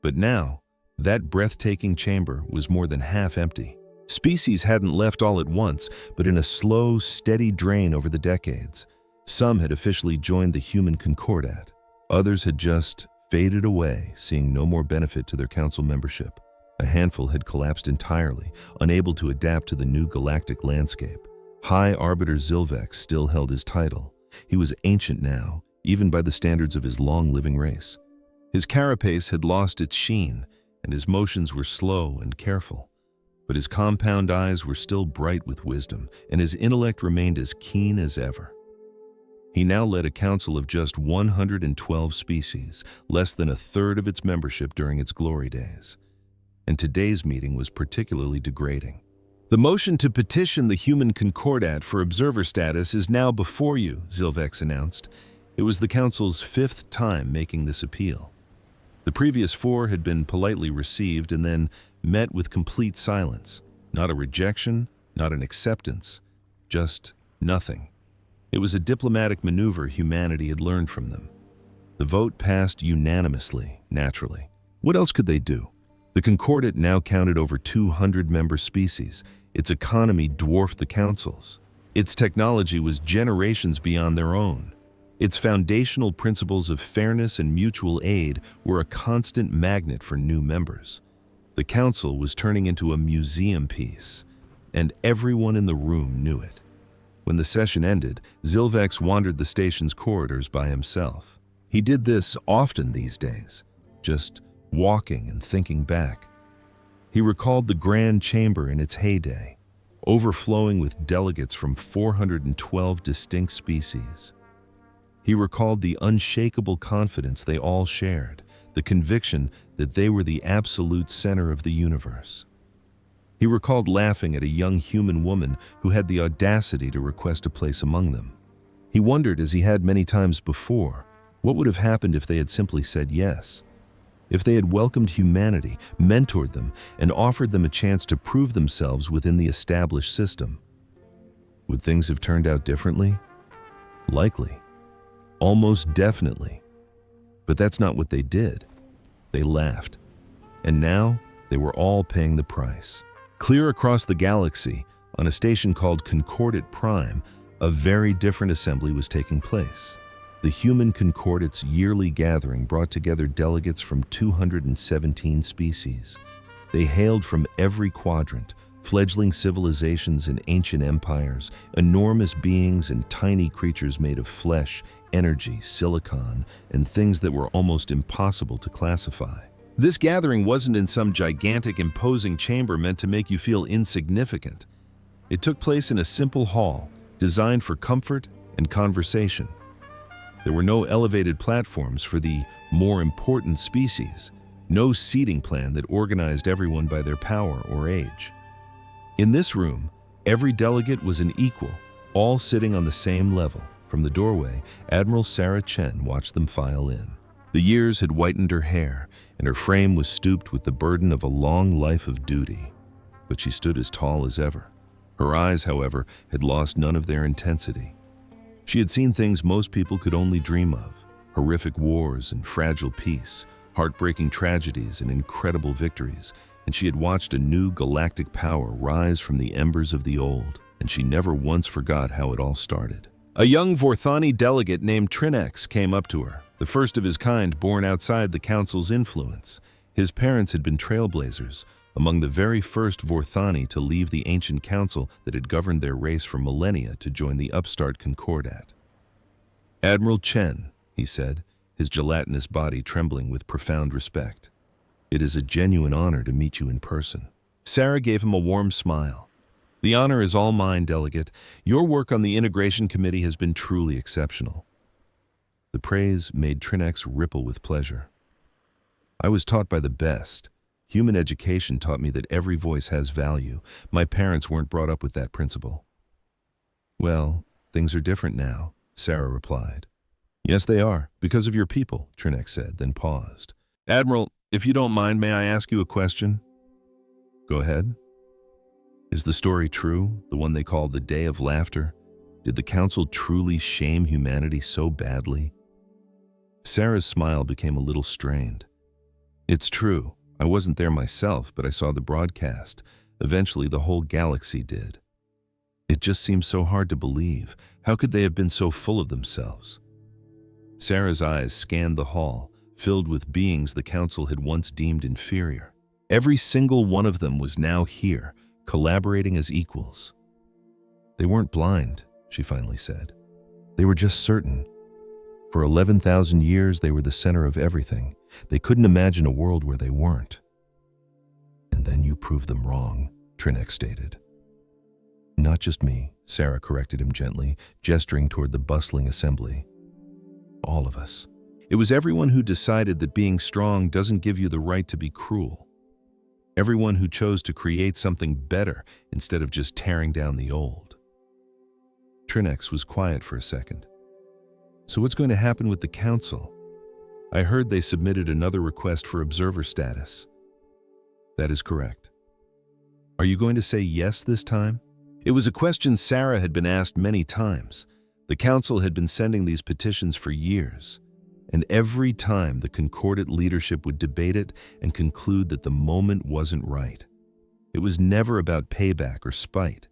But now, that breathtaking chamber was more than half empty. Species hadn't left all at once, but in a slow, steady drain over the decades. Some had officially joined the human concordat. Others had just faded away, seeing no more benefit to their council membership. A handful had collapsed entirely, unable to adapt to the new galactic landscape. High Arbiter Zilvex still held his title. He was ancient now, even by the standards of his long-living race. His carapace had lost its sheen, and his motions were slow and careful. But his compound eyes were still bright with wisdom, and his intellect remained as keen as ever. He now led a council of just 112 species, less than a third of its membership during its glory days. And today's meeting was particularly degrading. The motion to petition the human concordat for observer status is now before you, Zilvex announced. It was the council's 5th time making this appeal. The previous 4 had been politely received and then met with complete silence. Not a rejection, not an acceptance, just nothing. It was a diplomatic maneuver humanity had learned from them. The vote passed unanimously, naturally. What else could they do? The Concordat now counted over 200 member species. Its economy dwarfed the Council's. Its technology was generations beyond their own. Its foundational principles of fairness and mutual aid were a constant magnet for new members. The Council was turning into a museum piece, and everyone in the room knew it. When the session ended, Zilvex wandered the station's corridors by himself. He did this often these days, just walking and thinking back. He recalled the Grand Chamber in its heyday, overflowing with delegates from 412 distinct species. He recalled the unshakable confidence they all shared, the conviction that they were the absolute center of the universe. He recalled laughing at a young human woman who had the audacity to request a place among them. He wondered, as he had many times before, what would have happened if they had simply said yes. If they had welcomed humanity, mentored them, and offered them a chance to prove themselves within the established system. Would things have turned out differently? Likely. Almost definitely. But that's not what they did. They laughed. And now, they were all paying the price. Clear across the galaxy, on a station called Concordat Prime, a very different assembly was taking place. The Human Concordat's yearly gathering brought together delegates from 217 species. They hailed from every quadrant, fledgling civilizations and ancient empires, enormous beings and tiny creatures made of flesh, energy, silicon, and things that were almost impossible to classify. This gathering wasn't in some gigantic, imposing chamber meant to make you feel insignificant. It took place in a simple hall, designed for comfort and conversation. There were no elevated platforms for the more important species, no seating plan that organized everyone by their power or age. In this room, every delegate was an equal, all sitting on the same level. From the doorway, Admiral Sarah Chen watched them file in. The years had whitened her hair, and her frame was stooped with the burden of a long life of duty. But she stood as tall as ever. Her eyes, however, had lost none of their intensity. She had seen things most people could only dream of: horrific wars and fragile peace, heartbreaking tragedies and incredible victories, and she had watched a new galactic power rise from the embers of the old, and she never once forgot how it all started. A young Vorthani delegate named Trinex came up to her, the first of his kind born outside the Council's influence. His parents had been trailblazers, among the very first Vorthani to leave the ancient council that had governed their race for millennia to join the upstart Concordat. "Admiral Chen," he said, his gelatinous body trembling with profound respect. "It is a genuine honor to meet you in person." Sarah gave him a warm smile. "The honor is all mine, Delegate. Your work on the Integration Committee has been truly exceptional." The praise made Trinex ripple with pleasure. "I was taught by the best. Human education taught me that every voice has value. My parents weren't brought up with that principle." "Well, things are different now," Sarah replied. "Yes, they are, because of your people," Trinex said, then paused. "Admiral, if you don't mind, may I ask you a question?" "Go ahead." "Is the story true, the one they call the Day of Laughter? Did the Council truly shame humanity so badly?" Sarah's smile became a little strained. "It's true. I wasn't there myself, but I saw the broadcast. Eventually, the whole galaxy did. It just seems so hard to believe. How could they have been so full of themselves?" Sarah's eyes scanned the hall, filled with beings the Council had once deemed inferior. Every single one of them was now here, collaborating as equals. "They weren't blind," she finally said. "They were just certain. For 11,000 years, they were the center of everything. They couldn't imagine a world where they weren't." "And then you proved them wrong," Trinex stated. "Not just me," Sarah corrected him gently, gesturing toward the bustling assembly. "All of us. It was everyone who decided that being strong doesn't give you the right to be cruel. Everyone who chose to create something better instead of just tearing down the old." Trinex was quiet for a second. "So what's going to happen with the Council? I heard they submitted another request for observer status." "That is correct." "Are you going to say yes this time?" It was a question Sarah had been asked many times. The Council had been sending these petitions for years, and every time the Concordat leadership would debate it and conclude that the moment wasn't right. It was never about payback or spite.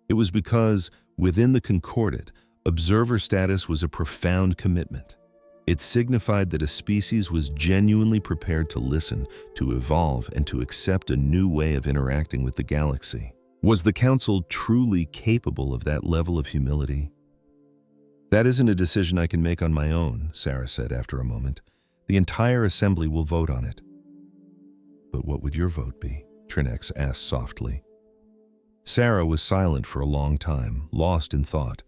It was because, within the Concordat, observer status was a profound commitment. It signified that a species was genuinely prepared to listen, to evolve, and to accept a new way of interacting with the galaxy. Was the Council truly capable of that level of humility? "That isn't a decision I can make on my own," Sarah said after a moment. "The entire assembly will vote on it." "But what would your vote be?" Trinex asked softly. Sarah was silent for a long time, lost in thought.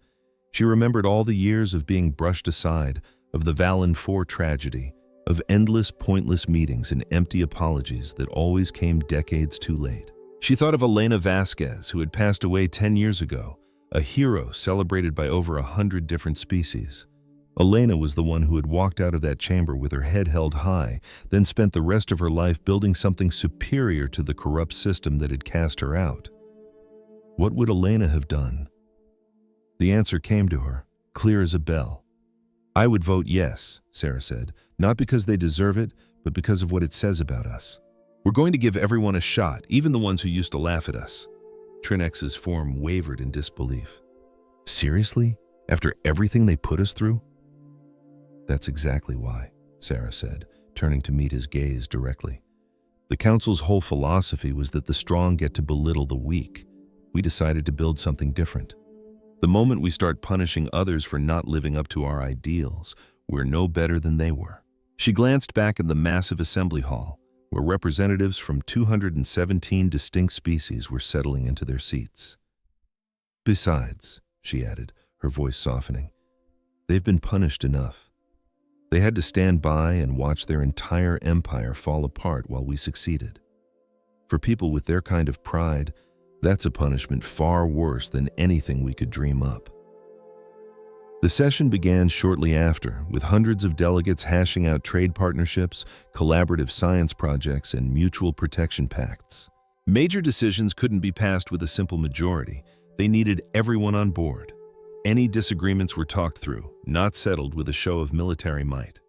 She remembered all the years of being brushed aside, of the Valen 4 tragedy, of endless pointless meetings and empty apologies that always came decades too late. She thought of Elena Vasquez, who had passed away 10 years ago, a hero celebrated by over 100 different species. Elena was the one who had walked out of that chamber with her head held high, then spent the rest of her life building something superior to the corrupt system that had cast her out. What would Elena have done? The answer came to her, clear as a bell. "I would vote yes," Sarah said, "not because they deserve it, but because of what it says about us. We're going to give everyone a shot, even the ones who used to laugh at us." Trinex's form wavered in disbelief. "Seriously? After everything they put us through?" "That's exactly why," Sarah said, turning to meet his gaze directly. "The Council's whole philosophy was that the strong get to belittle the weak. We decided to build something different. The moment we start punishing others for not living up to our ideals, we're no better than they were." She glanced back at the massive assembly hall, where representatives from 217 distinct species were settling into their seats. "Besides," she added, her voice softening, "they've been punished enough. They had to stand by and watch their entire empire fall apart while we succeeded. For people with their kind of pride, that's a punishment far worse than anything we could dream up." The session began shortly after, with hundreds of delegates hashing out trade partnerships, collaborative science projects, and mutual protection pacts. Major decisions couldn't be passed with a simple majority. They needed everyone on board. Any disagreements were talked through, not settled with a show of military might.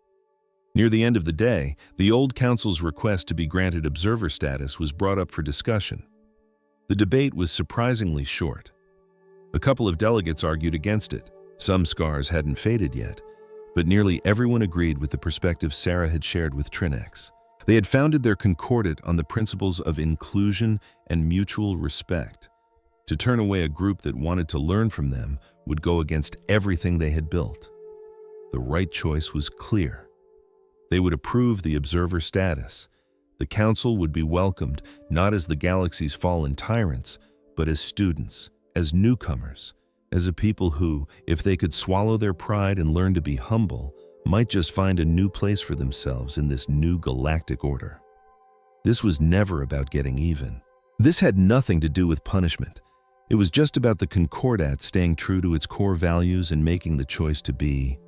Near the end of the day, the old council's request to be granted observer status was brought up for discussion. The debate was surprisingly short. A couple of delegates argued against it. Some scars hadn't faded yet, but nearly everyone agreed with the perspective Sarah had shared with Trinex. They had founded their concordat on the principles of inclusion and mutual respect. To turn away a group that wanted to learn from them would go against everything they had built. The right choice was clear. They would approve the observer status. The council would be welcomed not as the galaxy's fallen tyrants, but as students, as newcomers, as a people who, if they could swallow their pride and learn to be humble, might just find a new place for themselves in this new galactic order. This was never about getting even. This had nothing to do with punishment. It was just about the Concordat staying true to its core values and making the choice to be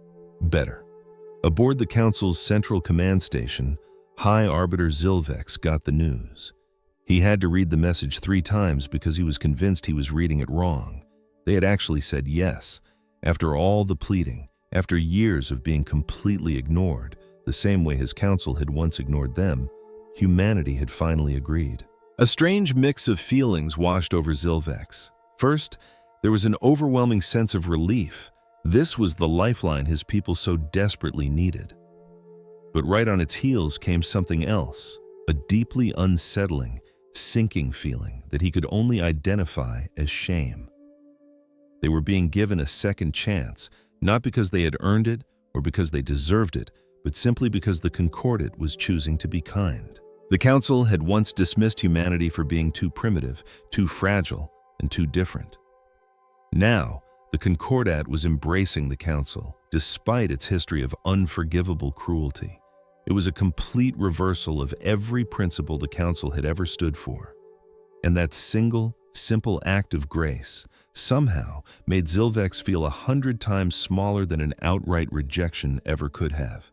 better. Aboard the Council's central command station, High Arbiter Zilvex got the news. He had to read the message 3 times because he was convinced he was reading it wrong. They had actually said yes. After all the pleading, after years of being completely ignored, the same way his council had once ignored them, humanity had finally agreed. A strange mix of feelings washed over Zilvex. First, there was an overwhelming sense of relief. This was the lifeline his people so desperately needed. But right on its heels came something else, a deeply unsettling, sinking feeling that he could only identify as shame. They were being given a second chance, not because they had earned it or because they deserved it, but simply because the Concordat was choosing to be kind. The Council had once dismissed humanity for being too primitive, too fragile, and too different. Now, the Concordat was embracing the Council, despite its history of unforgivable cruelty. It was a complete reversal of every principle the Council had ever stood for. And that single, simple act of grace somehow made Zilvex feel 100 times smaller than an outright rejection ever could have.